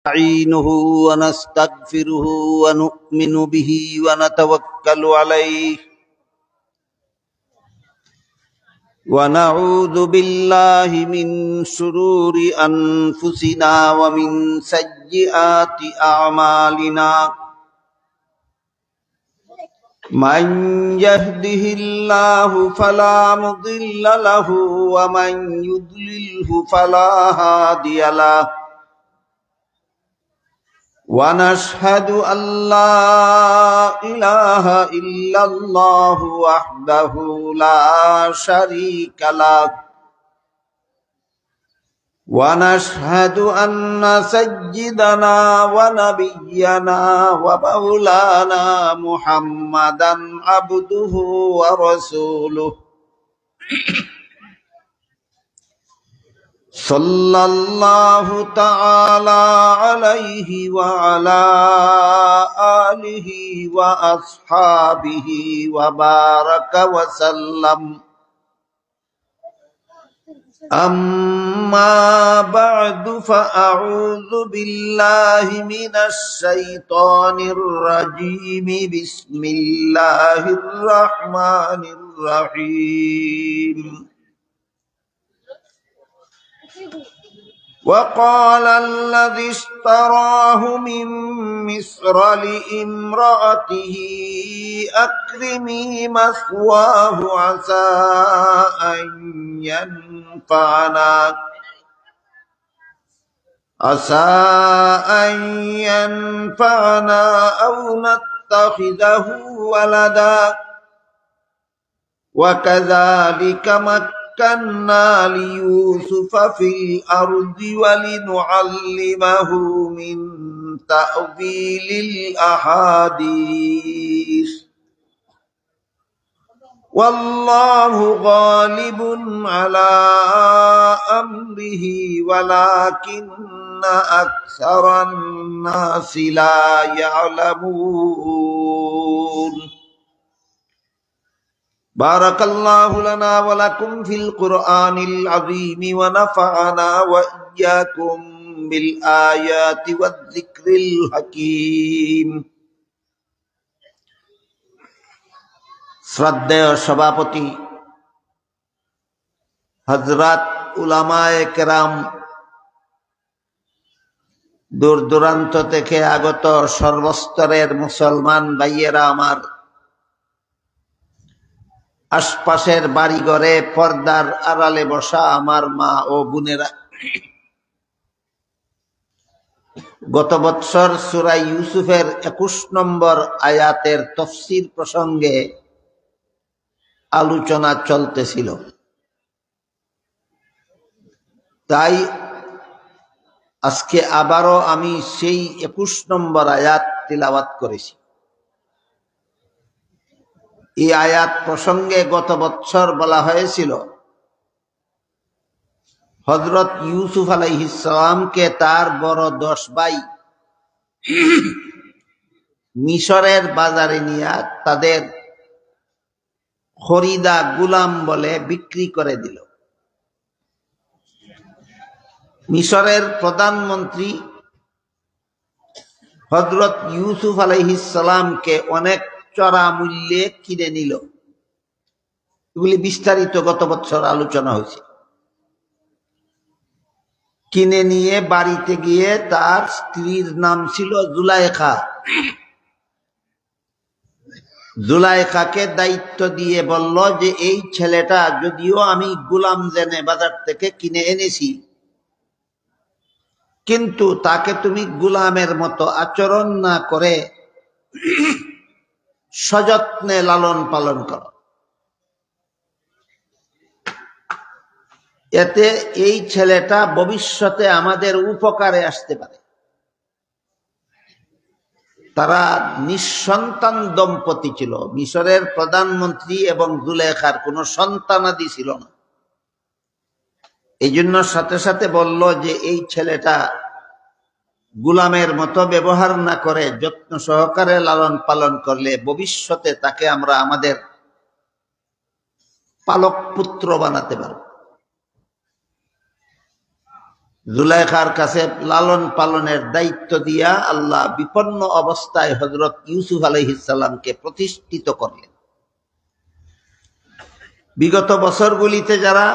نستعينه ونستغفره ونؤمن به ونتوكل عليه ونعوذ بالله من شرور أنفسنا ومن سيئات أعمالنا من يهده الله فلا مضل له ومن يضلله فلا هادي له ونشهد أن لا إله إلا الله وحده لا شريك له ونشهد أن سيدنا ونبينا ومولانا محمدا عبده ورسوله صلى الله تعالى عليه وعلى آله وأصحابه وبارك وسلم أما بعد فأعوذ بالله من الشيطان الرجيم بسم الله الرحمن الرحيم وقال الذي اشتراه من مصر لامرأته أكرمي مثواه عسى أن ينفعنا أو نتخذه ولدا وكذلك مكنا ليوسف في الأرض ولنعلمه من تأويل الأحاديث والله غالب على أمره ولكن أكثر الناس لا يعلمون بارك الله لنا ولكم في القرآن العظيم ونفعنا وإياكم بالآيات والذكر الحكيم শ্রদ্ধেয় সভাপতি হযরত উলামায়ে কেরাম, দূর দূরান্ত থেকে আগত সর্বস্তরের মুসলমান ভাইয়েরা আমার, আশপাশের বাড়িঘরে পর্দার আড়ালে বসা আমার মা ও বোনেরা, গত বৎসর সূরা ইউসুফের 21 নম্বর আয়াতের তাফসীর প্রসঙ্গে আলোচনা চলতেছিল। তাই আজকে আবারও আমি সেই 21 নম্বর আয়াত তিলাওয়াত করেছি। এই আয়াত প্রসঙ্গে গত বৎসর বলা হয়েছিল হযরত ইউসুফ আলাইহিস সালামকে তার বড় 10 ভাই মিশরের বাজারে নিয়ে তাদের খরিদা গুলাম বলে বিক্রি করে দিল। মিশরের প্রধানমন্ত্রী হযরত ইউসুফ আলাইহিস সালামকে অনেক চড়া মূল্যে কিনে নিল। এগুলি বিস্তারিত গত বছর আলোচনা হয়েছে। কিনে নিয়ে বাড়িতে গিয়ে তার স্ত্রীর নাম ছিল জুলাইখা। জুলাইখাকে দায়িত্ব দিয়ে বলল যে এই ছেলেটা যদিও আমি গোলাম জেনে বাজার থেকে কিনে এনেছি, কিন্তু তাকে তুমি গোলামের মতো আচরণ না করে সযত্নে লালন পালন করো, এতে এই ছেলেটা ভবিষ্যতে আমাদের উপকারে আসতে পারে। তারা নিঃসন্তান দম্পতি ছিল। মিশরের প্রধানমন্ত্রী এবং জুলেখার কোনো সন্তানাদি ছিল না। এই জন্য সাথে সাথে বলল যে এই ছেলেটা গোলামের মতো ব্যবহার না করে যত্ন সহকারে লালন পালন করলে ভবিষ্যতে তাকে আমরা আমাদের পালক পুত্র বানাতে পারব। জুলাইখার কাছে লালন পালনের দায়িত্ব দিয়া আল্লাহ বিপন্ন অবস্থায় হযরত ইউসুফ আলাইহিস সালামকে প্রতিষ্ঠিত করলেন। বিগত বছরগুলিতে যারা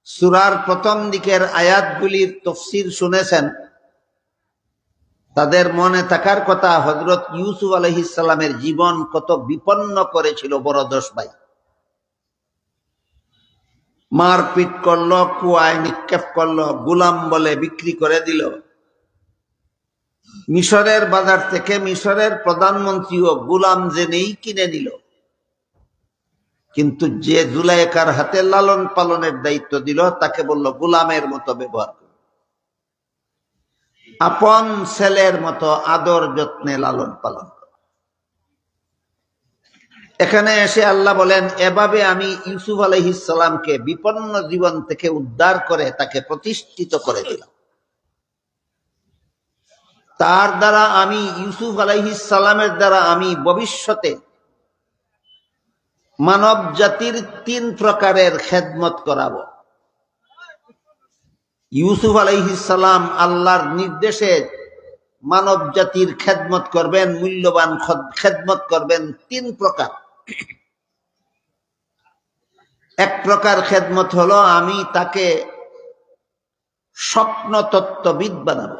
সূরার প্রথম দিকের আয়াতগুলির তাফসীর শুনেছেন, তাদের মনে থাকার কথা হযরত ইউসুফ আলাইহিস সালামের জীবন কত বিপন্ন করেছিল বড় 10 ভাই। মারপিট করলো, কুয়ায় নিক্ষেপ করলো, গোলাম বলে বিক্রি করে দিল। মিশরের বাজার থেকে মিশরের প্রধানমন্ত্রীও গোলাম জেনেই কিনে নিল। কিন্তু যে জুলাইখার হাতে লালন পালনের দায়িত্ব দিল, তাকে বলল গোলামের মতো ব্যবহার করো, আপন ছেলের মতো আদর যত্নে লালন পালন করো। এখানে এসে আল্লাহ বলেন, এভাবে আমি ইউসুফ আলাইহিস সালামকে বিপন্ন জীবন থেকে উদ্ধার করে তাকে প্রতিষ্ঠিত করে দিলাম। তার দ্বারা আমি ইউসুফ আলাইহিস সালামের দ্বারা আমি ভবিষ্যতে মানব জাতির 3 প্রকারের খেদমত করাবো। ইউসুফ আলাইহিস সালাম আল্লাহর নির্দেশে মানব জাতির খেদমত করবেন, মূল্যবান খেদমত করবেন 3 প্রকার। এক প্রকার খেদমত হলো আমি তাকে স্বপ্ন তত্ত্ববিদ বানাবো।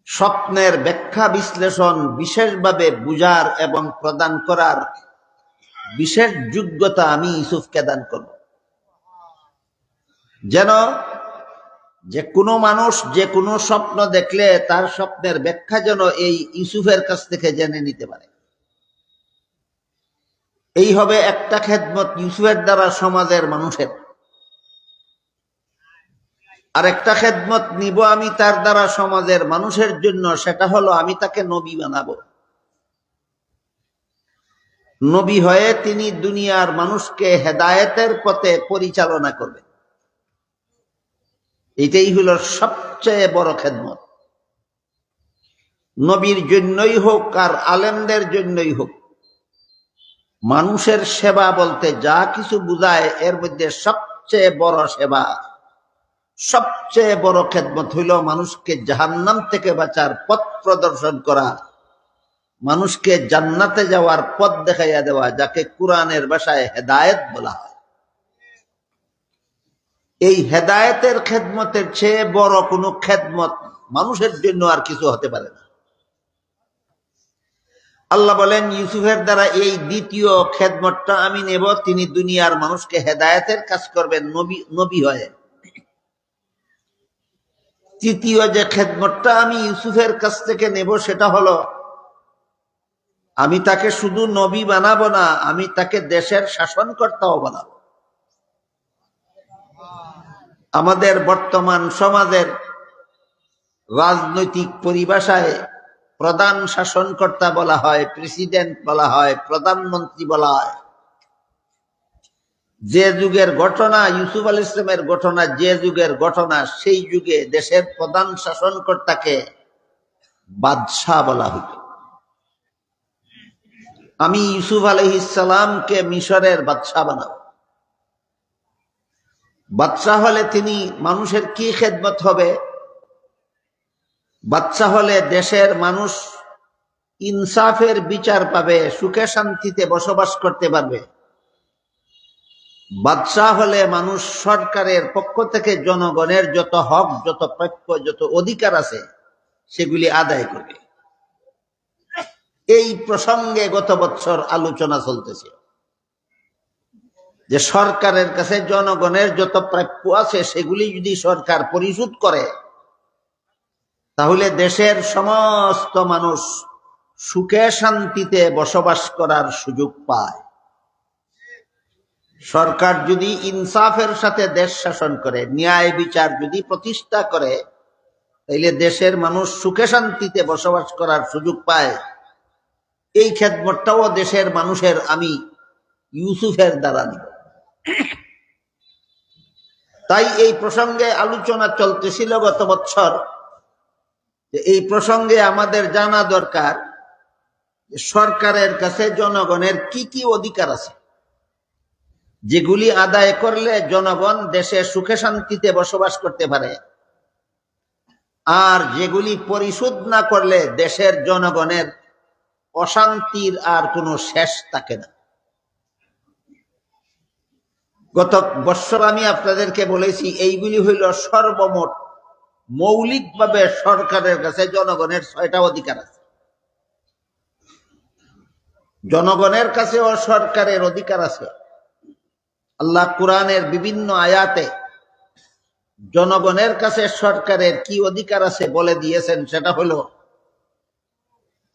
স্বপ্নের ব্যাখ্যা বিশ্লেষণ বিশেষভাবে বুঝার এবং প্রদান করার বিশেষ যোগ্যতা আমি ইউসুফকে দান করব, যেন যে কোনো মানুষ যে কোনো স্বপ্ন দেখলে তার স্বপ্নের ব্যাখ্যা যেন এই ইউসুফের কাছ থেকে জেনে নিতে পারে। এই হবে একটা খেদমত ইউসুফের দ্বারা সমাজের মানুষের। আর একটা খেদমত নিব আমি তার দ্বারা সমাজের মানুষের জন্য, সেটা হলো আমি তাকে নবী বানাবো। নবী হয়ে তিনি দুনিয়ার মানুষকে হেদায়েতের পথে পরিচালনা করবেন। এটাই হলো সবচেয়ে বড় খেদমত। নবীর জন্যই হোক আর আলেমদের জন্যই হোক, মানুষের সেবা বলতে যা কিছু বুঝায় এর মধ্যে সবচেয়ে বড় সেবা, সবচেয়ে বড় খেদমত হইল মানুষকে জাহান্নাম থেকে বাঁচার পথ প্রদর্শন করা, মানুষকে জান্নাতে যাওয়ার পথ দেখাইয়া দেওয়া, যাকে কোরআনের ভাষায় হেদায়েত বলা হয়। এই হেদায়েতের খেদমতের চেয়ে বড় কোনো খেদমত মানুষের জন্য আর কিছু হতে পারে না। আল্লাহ বলেন ইউসুফের দ্বারা এই দ্বিতীয় খেদমতটা আমি নেব, তিনি দুনিয়ার মানুষকে হেদায়েতের কাজ করবেন নবী হয়ে। তৃতীয় যে খেদমতটা আমি ইউসুফের কাছ থেকে নেব সেটা হলো আমি তাকে শুধু নবী বানাবো না, আমি তাকে দেশের শাসনকর্তাও বানাবো। আমাদের বর্তমান সমাজের রাজনৈতিক পরিভাষায় প্রধান শাসনকর্তা বলা হয়, প্রেসিডেন্ট বলা হয়, প্রধানমন্ত্রী বলা হয়। যে যুগের ঘটনা, ইউসুফ আলাইহিস সালামের ঘটনা যে যুগের ঘটনা, সেই যুগে দেশের প্রধান শাসনকর্তাকে বাদশাহ বলা হইত। আমি ইউসুফ আলাইহিস সালামকে মিশরের বাদশাহ বানাবো। বাদশাহ হলে তিনি মানুষের কি খেদমত হবে? বাদশাহ হলে দেশের মানুষ ইনসাফের বিচার পাবে, সুখে শান্তিতে বসবাস করতে পারবে। বাদশাহ হলে মানুষ সরকারের পক্ষ থেকে জনগণের যত হক, যত প্রাপ্য, যত অধিকার আছে সেগুলি আদায় করবে। এই প্রসঙ্গে গত বছর আলোচনা চলতেছে যে সরকারের কাছে জনগণের যত প্রাপ্য আছে সেগুলি যদি সরকার পরিশোধ করে, তাহলে দেশের সমস্ত মানুষ সুখে শান্তিতে বসবাস করার সুযোগ পায়। সরকার যদি ইনসাফের সাথে দেশ শাসন করে, ন্যায় বিচার যদি প্রতিষ্ঠা করে, তাহলে দেশের মানুষ সুখে শান্তিতে বসবাস করার সুযোগ পায়। এই খেদমতটাও দেশের মানুষের আমি ইউসুফের দ্বারা নিব। তাই এই প্রসঙ্গে আলোচনা চলতেছিল গত বছর, যে এই প্রসঙ্গে আমাদের জানা দরকার সরকারের কাছে জনগণের কি কি অধিকার আছে। যেগুলি আদায় করলে জনগণ দেশে সুখে শান্তিতে বসবাস করতে পারে, আর যেগুলি পরিশোধ না করলে দেশের জনগণের অশান্তির আর কোনো শেষ থাকে না। গত বছর আমি আপনাদেরকে বলেছি এইগুলি হইল সর্বমোট মৌলিকভাবে সরকারের কাছে জনগণের 6টা অধিকার আছে। জনগণের কাছেও সরকারের অধিকার আছে। আল্লাহ কুরআনের বিভিন্ন আয়াতে জনগণের কাছে সরকারের কি অধিকার আছে বলে দিয়েছেন। সেটা হলো,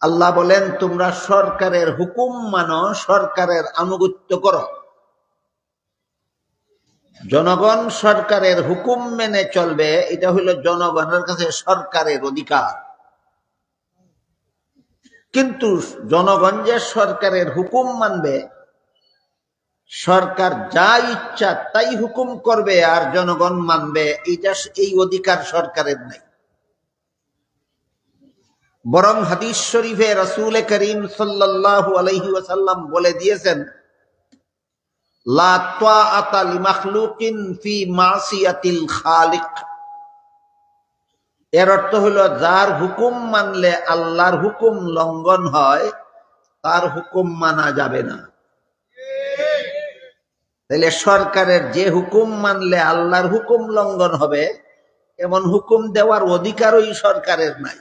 আল্লাহ বলেন, তোমরা সরকারের হুকুম মানো, সরকারের আনুগত্য করো। জনগণ সরকারের হুকুম মেনে চলবে, এটা হলো জনগণের কাছে সরকারের অধিকার। কিন্তু জনগণ যে সরকারের হুকুম মানবে, সরকার যা ইচ্ছা তাই হুকুম করবে আর জনগণ মানবে, এই অধিকার সরকারের নাই। বরং হাদিস শরীফে রাসূল করিম সাল্লাল্লাহু আলাইহি ওয়াসাল্লাম বলে দিয়েছেন, লা তাআতা লিমাখলুকিন ফি মাসিয়াতিল খালিক। এর অর্থ হলো, যার হুকুম মানলে আল্লাহর হুকুম লঙ্ঘন হয়, তার হুকুম মানা যাবে না। তাহলে সরকারের যে হুকুম মানলে আল্লাহর হুকুম লঙ্ঘন হবে, এমন হুকুম দেওয়ার অধিকারই সরকারের নাই।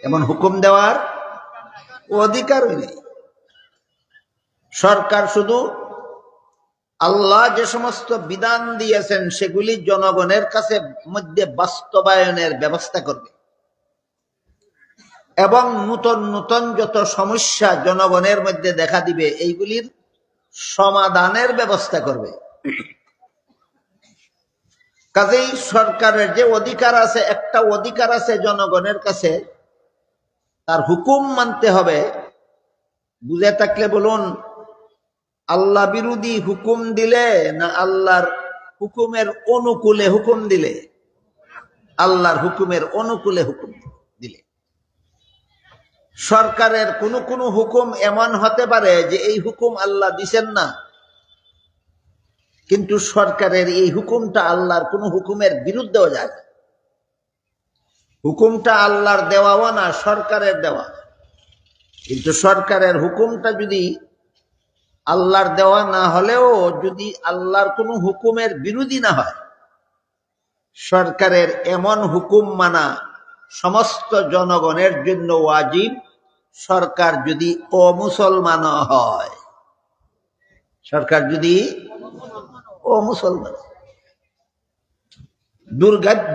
এমন হুকুম দেওয়ার অধিকারই নেই। সরকার শুধু আল্লাহ যে সমস্ত বিধান দিয়েছেন সেগুলি জনগণের কাছে মধ্যে বাস্তবায়নের ব্যবস্থা করবে এবং নূতন নূতন যত সমস্যা জনগণের মধ্যে দেখা দিবে এইগুলির সমাধানের ব্যবস্থা করবে। কাজেই সরকারের যে অধিকার আছে, একটা অধিকার আছে জনগণের কাছে, তার হুকুম মানতে হবে। বুঝে থাকলে বলুন, আল্লাহ বিরোধী হুকুম দিলে না আল্লাহর হুকুমের অনুকূলে হুকুম দিলে? আল্লাহর হুকুমের অনুকূলে হুকুম দিলে। সরকারের কোন হুকুম এমন হতে পারে যে এই হুকুম আল্লাহ দিছেন না, কিন্তু সরকারের এই হুকুমটা আল্লাহর কোন হুকুমের বিরুদ্ধেও যায় না। হুকুমটা আল্লাহর দেওয়াও না, সরকারের দেওয়া। কিন্তু সরকারের হুকুমটা যদি আল্লাহর দেওয়া না হলেও যদি আল্লাহর কোন হুকুমের বিরোধী না হয়, সরকারের এমন হুকুম মানা সমস্ত জনগণের জন্য ওয়াজিব, সরকার যদি অমুসলমান হয়। সরকার যদি অমুসলমান।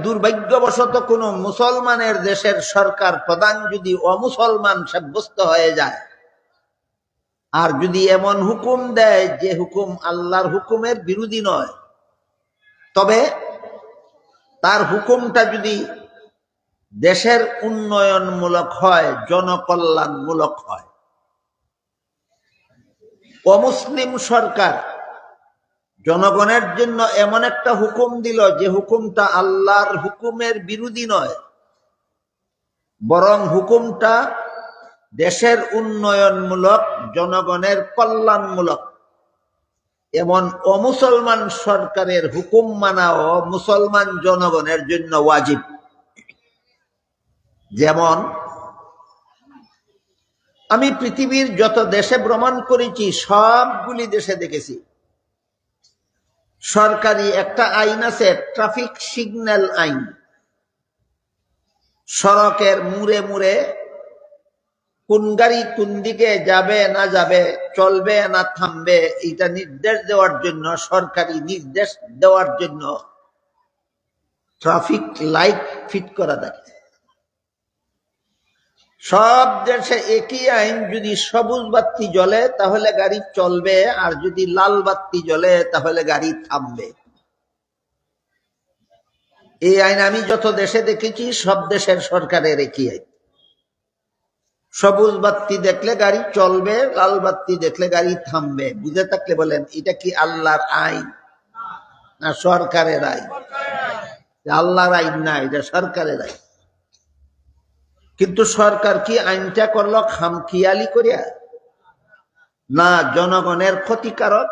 দুর্ভাগ্যবশত কোন মুসলমানের দেশের সরকার প্রধান যদি অমুসলমান সাব্যস্ত হয়ে যায় আর যদি এমন হুকুম দেয় যে হুকুম আল্লাহর হুকুমের বিরোধী নয়, তবে তার হুকুমটা যদি দেশের উন্নয়নমূলক হয়, জনকল্যাণমূলক হয়। অমুসলিম সরকার জনগণের জন্য এমন একটা হুকুম দিল যে হুকুমটা আল্লাহর হুকুমের বিরোধী নয়, বরং হুকুমটা দেশের উন্নয়নমূলক, জনগণের কল্যাণমূলক। এমন অমুসলমান সরকারের হুকুম মানাও মুসলমান জনগণের জন্য ওয়াজিব। যেমন আমি পৃথিবীর যত দেশে ভ্রমণ করেছি, সবগুলি দেশে দেখেছি সরকারি একটা আইন আছে, ট্রাফিক সিগন্যাল আইন। সড়কের মুড়ে মুড়ে কোন গাড়ি কোন দিকে যাবে না যাবে, চলবে না থামবে, এটা নির্দেশ দেওয়ার জন্য, সরকারি নির্দেশ দেওয়ার জন্য ট্রাফিক লাইট ফিট করা থাকে। সব দেশে একই আইন, যদি সবুজ বাতি জ্বলে তাহলে গাড়ি চলবে, আর যদি লাল বাতি জ্বলে তাহলে গাড়ি থামবে। এই আইন আমি যত দেশে দেখেছি, সব দেশের সরকারের একই আইন। সবুজ বাতি দেখলে গাড়ি চলবে, লাল বাতি দেখলে গাড়ি থামবে। বুঝে থাকলে বলেন, এটা কি আল্লাহর আইন না সরকারের আইন? আল্লাহর আইন না, এটা সরকারের আইন। কিন্তু সরকার কি আইনটা করলো খামখিয়ালি করিয়া? না, জনগণের ক্ষতিকারক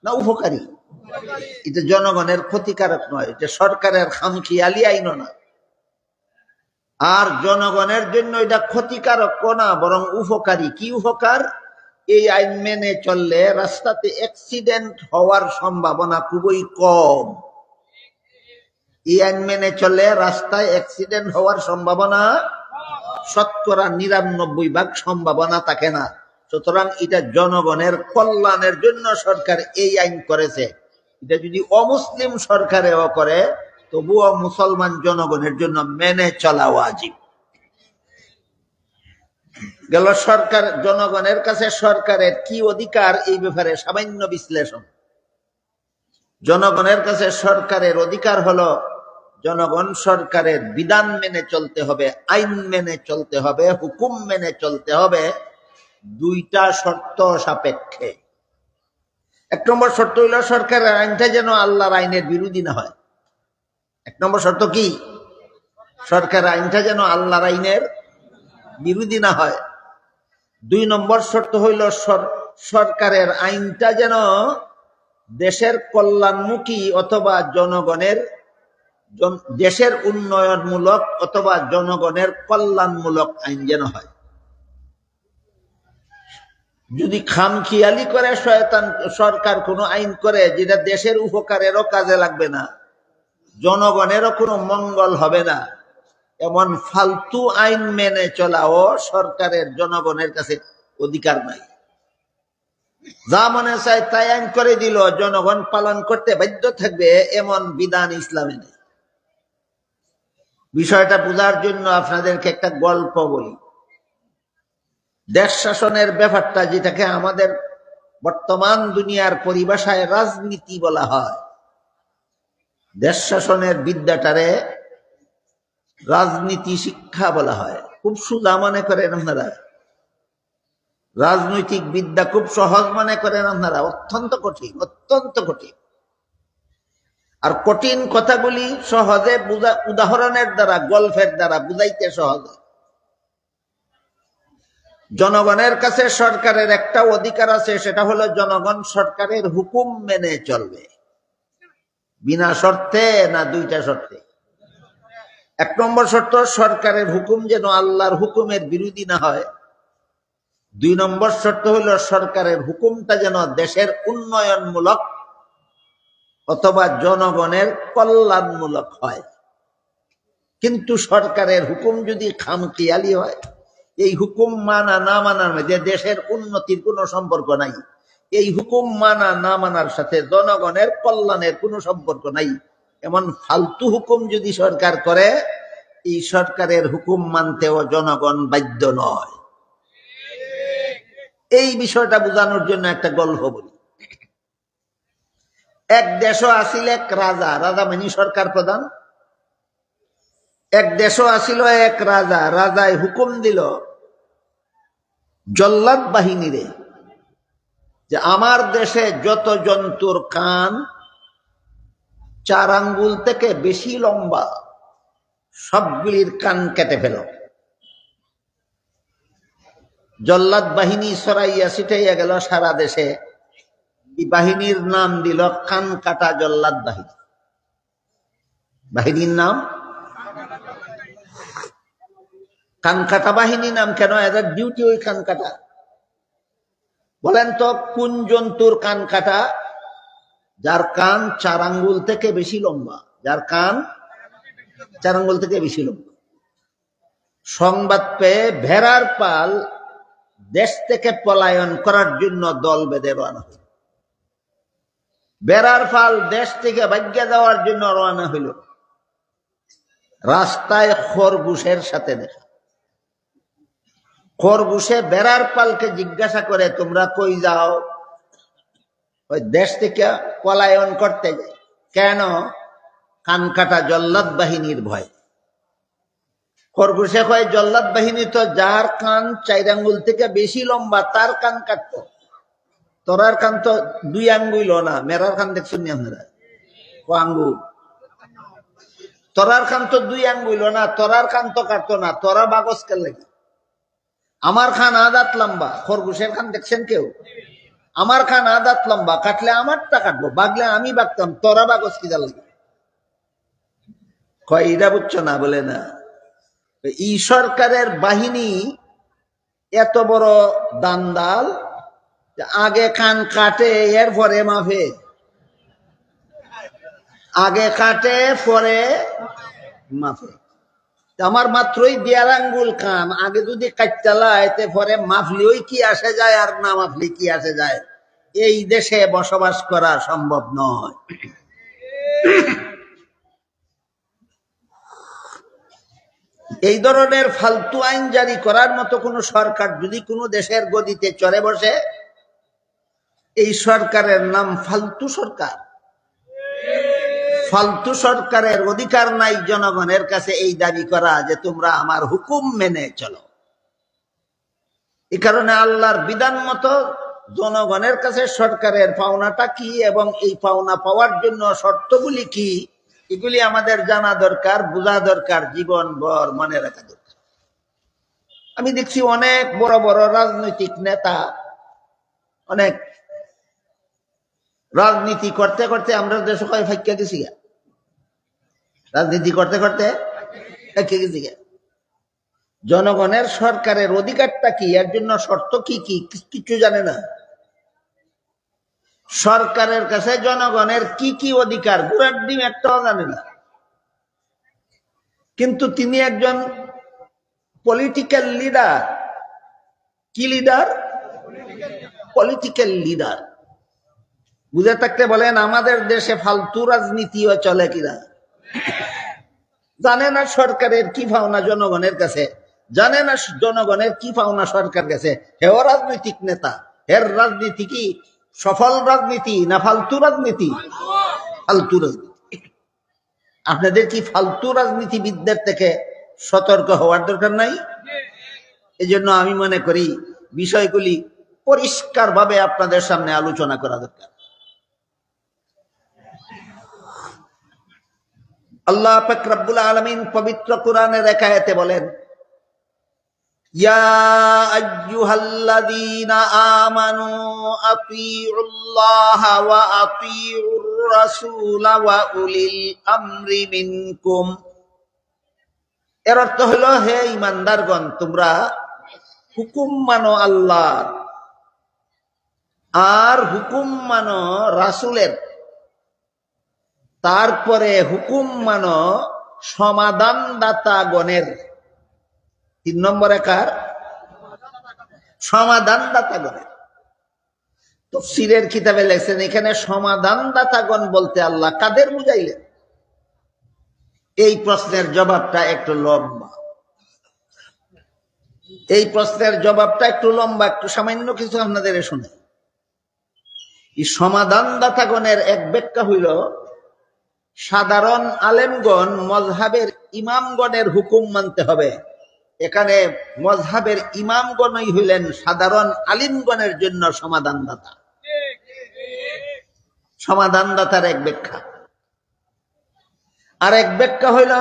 না উপকারী? এটা জনগণের ক্ষতিকারক নয়, এটা সরকারের খামখেয়ালি আইনও না, আর জনগণের জন্য এটা ক্ষতিকারক না, বরং উপকারী। কি উপকার? এই আইন মেনে চললে রাস্তাতে অ্যাক্সিডেন্ট হওয়ার সম্ভাবনা খুবই কম। এই আইন মেনে চললে রাস্তায় অ্যাক্সিডেন্ট হওয়ার সম্ভাবনা শতকরা ৯৯% সম্ভাবনা থাকে না। সুতরাং এটা জনগণের কল্যাণের জন্য সরকার এই আইন করেছে। এটা যদি অমুসলিম সরকারেও করে তবুও মুসলমান জনগণের জন্য মেনে চলা ওয়াজিব। গেল সরকার, জনগণের কাছে সরকারের কি অধিকার এই ব্যাপারে সামান্য বিশ্লেষণ। জনগণের কাছে সরকারের অধিকার হলো জনগণ সরকারের বিধান মেনে চলতে হবে, আইন মেনে চলতে হবে, হুকুম মেনে চলতে হবে, দুইটা শর্ত সাপেক্ষে। ১ নম্বর শর্ত হইল সরকারের আইনটা যেন আল্লাহর আইনের বিরোধী না হয়। ১ নম্বর শর্ত কি? সরকারের আইনটা যেন আল্লাহর আইনের বিরোধী না হয়। ২ নম্বর শর্ত হইল সরকারের আইনটা যেন দেশের কল্যাণমুখী অথবা জনগণের, দেশের উন্নয়নমূলক অথবা জনগণের কল্যাণমূলক আইন যেন হয়। যদি খামখেয়ালি করে শয়তান সরকার কোনো আইন করে যেটা দেশের উপকারেরও কাজে লাগবে না, জনগণেরও কোনো মঙ্গল হবে না, এমন ফালতু আইন মেনে চলাও সরকারের জনগণের কাছে অধিকার নাই। যা মনে চায় তাই আইন করে দিল, জনগণ পালন করতে বাধ্য থাকবে, এমন বিধান ইসলামে নেই। বিষয়টা বোঝার জন্য আপনাদেরকে একটা গল্প বলি। দেশ শাসনের ব্যাপারটা, যেটাকে আমাদের বর্তমান দুনিয়ার পরিভাষায় রাজনীতি বলা হয়, দেশ শাসনের বিদ্যাটারে রাজনীতি শিক্ষা বলা হয়। খুব সোজা মনে করেন আপনারা, রাজনৈতিক বিদ্যা খুব সহজ মনে করেন আপনারা, অত্যন্ত কঠিন, অত্যন্ত কঠিন। আর কঠিন কথাগুলি সহজে উদাহরণের দ্বারা, গল্পের দ্বারা বুঝাইতে সহজ। জনগণের কাছে সরকারের একটা অধিকার আছে, সেটা হলো জনগণ সরকারের হুকুম মেনে চলবে। বিনা শর্তে না দুইটা শর্তে? ১ নম্বর শর্ত সরকারের হুকুম যেন আল্লাহর হুকুমের বিরোধী না হয়। ২ নম্বর শর্ত হলো সরকারের হুকুমটা যেন দেশের উন্নয়নমূলক অথবা জনগণের কল্যাণমূলক হয়। কিন্তু সরকারের হুকুম যদি খামখেয়ালি হয়, এই হুকুম মানা না মানার মধ্যে দেশের উন্নতির কোনো সম্পর্ক নাই, এই হুকুম মানা না মানার সাথে জনগণের কল্যাণের কোনো সম্পর্ক নাই, এমন ফালতু হুকুম যদি সরকার করে, এই সরকারের হুকুম মানতেও জনগণ বাধ্য নয়। এই বিষয়টা বোঝানোর জন্য একটা গল্প বলি। এক দেশও আসিল এক রাজা, রাজা মানে সরকার প্রধান। এক দেশও আসিল এক রাজা, রাজায় হুকুম দিল জল্লাদ বাহিনীরে যে আমার দেশে যত জন্তুর কান 4 আঙ্গুল থেকে বেশি লম্বা, সবগুলির কান কেটে ফেল। জল্লাদ বাহিনী ছড়াইয়া ছিটাইয়া গেল সারা দেশে। এই বাহিনীর নাম দিল কান কাটা জল্লাদ বাহিনী। বাহিনীর নাম কান কাটা বাহিনী। নাম কেন? এদের ডিউটি ওই কান কাটা। বলেন তো কোন জন্তুর কান কাটা? যার কান 4 আঙ্গুল থেকে বেশি লম্বা, যার কান 4 আঙ্গুল থেকে বেশি লম্বা। সংবাদ পেয়ে ভেড়ার পাল দেশ থেকে পলায়ন করার জন্য দল বেঁধে রওনা হইল। ভেড়ার পাল দেশ থেকে ভাগ্যে যাওয়ার জন্য রওনা হইল। রাস্তায় খরগোশের সাথে দেখা। খরগোশে ভেড়ার পালকে জিজ্ঞাসা করে, তোমরা কই যাও? ওই দেশ থেকে পলায়ন করতে যাই। কেন? কান কাটা জল্লাদ বাহিনীর ভয়। খরগোশে কয়, জল্লাদ বাহিনী তো যার কান 4 আঙ্গুল থেকে বেশি লম্বা তার কান কাটত, তোরার কান তো 2 আঙ্গুল না। মেরার কান দেখছেন আপনারা? আঙ্গুল। তোরার কান তো 2 আঙ্গুল না, তোরার কান তো কাটতো না। তোরা বাগজ কেন লাগে? আমার খান আদাত লম্বা, খরগোশের খান দেখছেন কেউ? আমার খান আদাত লম্বা, কাটলে আমারটা কাটবো, বাগলে আমি বাগতাম, তোরা বাগস কি জাল লাগে? কয় এটা বুঝছো না? বলে না, এই সরকারের বাহিনী এত বড় দান্দাল, আগে কান কাটে এরপরে মাফে, আগে কাটে পরে মাফে। আমার মাত্রই দেড় আঙ্গুল কান, আগে যদি কাটতে পরে মাফলি ওই কি আসে যায়, আর না মাফলি কি আসে যায়? এই দেশে বসবাস করা সম্ভব নয়। এই ধরনের ফালতু আইন জারি করার মতো কোন সরকার যদি কোনো দেশের গদিতে চড়ে বসে, এই সরকারের নাম ফালতু সরকার। ফালতু সরকারের অধিকার নাই জনগণের কাছে এই দাবি করা যে তোমরা আমার হুকুম মেনে চলো। এই কারণে আল্লাহর বিধান মতো জনগণের কাছে সরকারের পাওনাটা কি এবং এই পাওনা পাওয়ার জন্য শর্তগুলি কি, এগুলি আমাদের জানা দরকার, বোঝা দরকার, জীবনভর মনে রাখা দরকার। আমি দেখছি অনেক বড় বড় রাজনৈতিক নেতা, অনেক রাজনীতি করতে করতে আমরা দেশ ফাইকা গেছি, রাজনীতি করতে করতে ফাইকা গেছি। জনগণের সরকারের অধিকারটা কি, এর জন্য শর্ত কি কি কিছু জানে না। সরকারের কাছে জনগণের কি কি অধিকার, গুড়ার ডিম একটাও জানে না। কিন্তু তিনি একজন পলিটিক্যাল লিডার। কি লিডার? Political leader. বুঝে থাকতে বলেন আমাদের দেশে ফালতু রাজনীতিও চলে কিনা? জানে না সরকারের কি পাওনা জনগণের কাছে, জানে না জনগণের কি পাওনা সরকার কাছে। হেও রাজনৈতিক নেতা, এর রাজনীতি কি সফল রাজনীতি না ফালতু রাজনীতি? ফালতু রাজনীতি। আপনাদের কি ফালতু রাজনীতিবিদদের থেকে সতর্ক হওয়ার দরকার নাই? এই জন্য আমি মনে করি বিষয়গুলি পরিষ্কারভাবে আপনাদের সামনে আলোচনা করা দরকার। আল্লাহ পাক রব্বুল আলামিন পবিত্র কোরআনের এক আয়াতে বলেন, ইয়া আইয়ুহাল্লাযীনা আমানু আতিউল্লাহ ওয়া আতিউর রাসূল ওয়া উলিল আমরি মিনকুম। এর অর্থ হলো, হে ঈমানদারগণ, তোমরা হুকুম মানো আল্লাহর আর হুকুম মানো রাসূলের, তারপরে হুকুম মানো সমাধানদাতাগণের। 3 নম্বরে কার? সমাধানদাতাগণের। তাফসীরের কিতাবে লেখছেন এখানে সমাধানদাতাগণ বলতে আল্লাহ কাদের বুঝাইলেন? এই প্রশ্নের জবাবটা একটু লম্বা। এই প্রশ্নের জবাবটা একটু লম্বা, একটু সামান্য কিছু আপনাদের শুনে। এই সমাধানদাতাগণের এক ব্যাখ্যা হইল, সাধারণ আলেমগণ মযহাবের ইমামগণের হুকুম মানতে হবে। এখানে মযহাবের ইমামগণই হইলেন সাধারণ আলিমগণের জন্য সমাধানদাতা। সমাধানদাতার এক ব্যাখ্যা। আর এক ব্যাখ্যা হইল,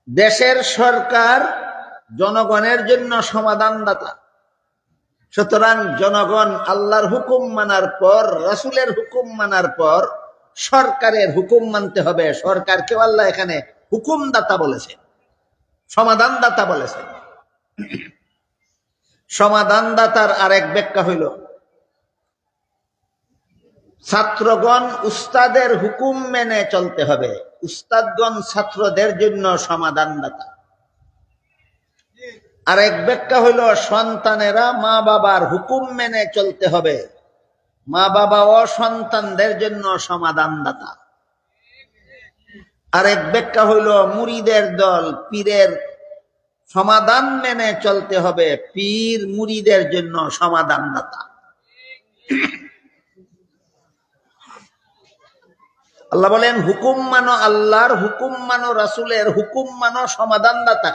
দেশের সরকার জনগণের জন্য সমাধানদাতা। সুতরাং জনগণ আল্লাহর হুকুম মানার পর, রাসূলের হুকুম মানার পর সরকারের হুকুম মানতে হবে। সরকারকে আল্লাহ এখানে হুকুমদাতা বলেছে, সমাধানদাতা বলেছে। সমাধানদাতার আরেক ব্যাখ্যা হইল, ছাত্রগণ উস্তাদের হুকুম মেনে চলতে হবে, উস্তাদগণ ছাত্রদের জন্য সমাধানদাতা। আরেক ব্যাখ্যা হইল, সন্তানেরা মা বাবার হুকুম মেনে চলতে হবে, মা বাবা ও সন্তানদের জন্য সমাধানদাতা। আরেক ব্যাখ্যা হইল, মুরিদের দল পীরের সমাধান মেনে চলতে হবে, পীর মুরিদের জন্য সমাধানদাতা। আল্লাহ বলেন, হুকুম মানো আল্লাহর, হুকুম মানো রাসূলের, হুকুম মানো সমাধানদাতা।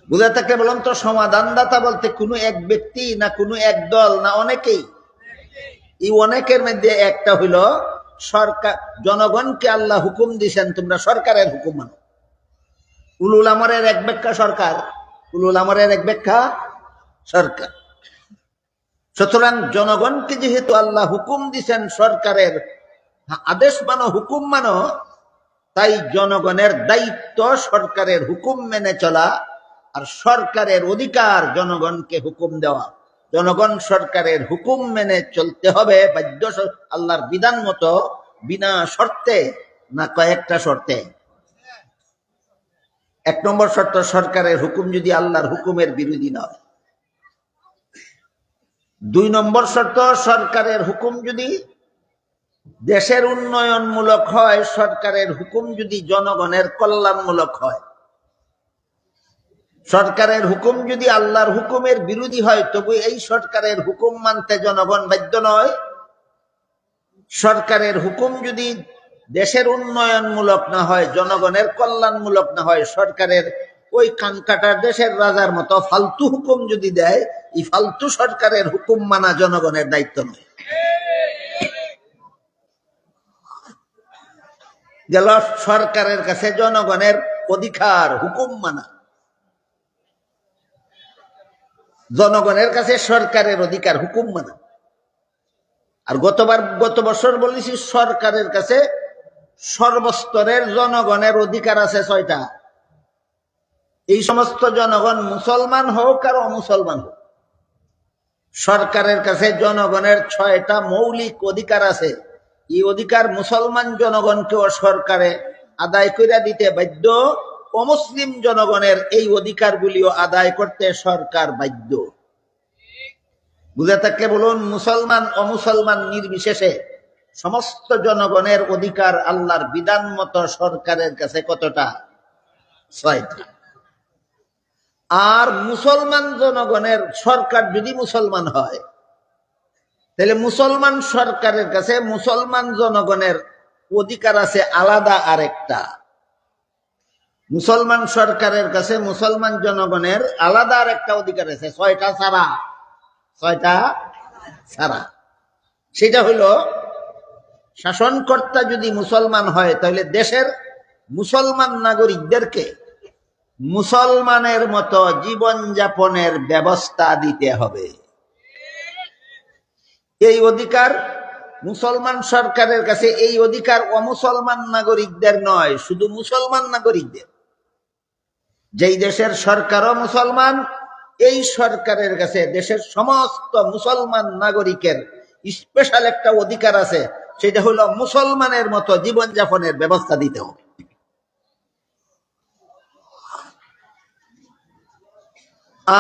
বুঝে থাকলে বলুন তো, সমাধানদাতা বলতে কোনো এক ব্যক্তি না কোনো এক দল না অনেকেই? এই অনেকের মধ্যে একটা হইল সরকার। জনগণকে আল্লাহ হুকুম দিয়েছেন তোমরা সরকারের হুকুম মানো। উলুল আমরের এক ব্যাখ্যা সরকার, উলুল আমরের এক ব্যাখ্যা সরকার। সুতরাং জনগণকে যেহেতু আল্লাহ হুকুম দিছেন সরকারের আদেশ মানো, হুকুম মানো, তাই জনগণের দায়িত্ব সরকারের হুকুম মেনে চলা, আর সরকারের অধিকার জনগণকে হুকুম দেওয়া। জনগণ সরকারের হুকুম মেনে চলতে হবে বাধ্য, আল্লাহর বিধান মতো, বিনা শর্তে, না কয়েকটা শর্তে। 1 নম্বর শর্ত, সরকারের হুকুম যদি আল্লাহর হুকুমের বিরোধী নয়। 2 নম্বর শর্ত, সরকারের হুকুম যদি দেশের উন্নয়নমূলক হয়, সরকারের হুকুম যদি জনগণের কল্যাণমূলক হয়। সরকারের হুকুম যদি আল্লাহর হুকুমের বিরোধী হয়, তবু এই সরকারের হুকুম মানতে জনগণ বাধ্য নয়। সরকারের হুকুম যদি দেশের উন্নয়নমূলক না হয়, জনগণের কল্যাণমূলক না হয়, সরকারের ওই কানকাটার দেশের রাজার মতো ফালতু হুকুম যদি দেয়, এই ফালতু সরকারের হুকুম মানা জনগণের দায়িত্ব নয়। গেল সরকারের কাছে জনগণের অধিকার হুকুম মানা, জনগণের কাছে সরকারের অধিকার হুকুম মানা। আর গত বছর বলেছি, সরকারের কাছে সর্বস্তরের জনগণের অধিকার আছে 6টা। এই সমস্ত জনগণ মুসলমান হোক আর অমুসলমান হোক, সরকারের কাছে জনগণের 6টা মৌলিক অধিকার আছে। এই অধিকার মুসলমান জনগণকেও সরকারে আদায় করে দিতে বাধ্য, অমুসলিম জনগণের এই অধিকারগুলিও আদায় করতে সরকার বাধ্য। বুঝে থাকলে বলুন, মুসলমান অমুসলমান নির্বিশেষে সমস্ত জনগণের অধিকার আল্লাহর বিধান মতো সরকারের কাছে কতটা? 6টা। আর মুসলমান জনগণের, সরকার যদি মুসলমান হয়, তাহলে মুসলমান সরকারের কাছে মুসলমান জনগণের অধিকার আছে আলাদা আরেকটা। মুসলমান সরকারের কাছে মুসলমান জনগণের আলাদা আরেকটা অধিকার আছে, 6টা ছাড়া। 6টা ছাড়া। সেটা হলো, শাসনকর্তা যদি মুসলমান হয়, তাহলে দেশের মুসলমান নাগরিকদেরকে মুসলমানের মতো জীবনযাপনের ব্যবস্থা দিতে হবে। এই অধিকার মুসলমান সরকারের কাছে, এই অধিকার অমুসলমান নাগরিকদের নয়, শুধু মুসলমান নাগরিকদের। যেই দেশের সরকারও মুসলমান, এই সরকারের কাছে দেশের সমস্ত মুসলমান নাগরিকের স্পেশাল একটা অধিকার আছে, সেটা হলো মুসলমানের মতো জীবনযাপনের ব্যবস্থা দিতে হবে।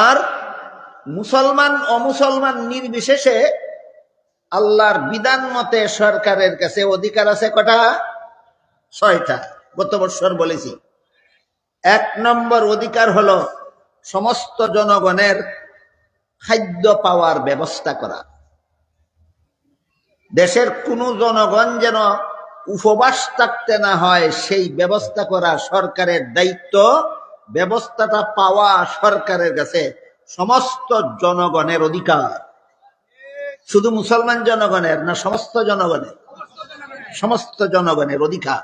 আর মুসলমান অমুসলমান নির্বিশেষে আল্লাহর বিধান মতে সরকারের কাছে অধিকার আছে কটা? 6টা। গত বছর বলেছি। 1 নম্বর অধিকার হলো সমস্ত জনগণের খাদ্য পাওয়ার ব্যবস্থা করা। দেশের কোন জনগণ যেন উপবাস থাকতে না হয়, সেই ব্যবস্থা করা সরকারের দায়িত্ব। ব্যবস্থাটা পাওয়া সরকারের কাছে সমস্ত জনগণের অধিকার। শুধু মুসলমান জনগণের না, সমস্ত জনগণের? সমস্ত জনগণের অধিকার।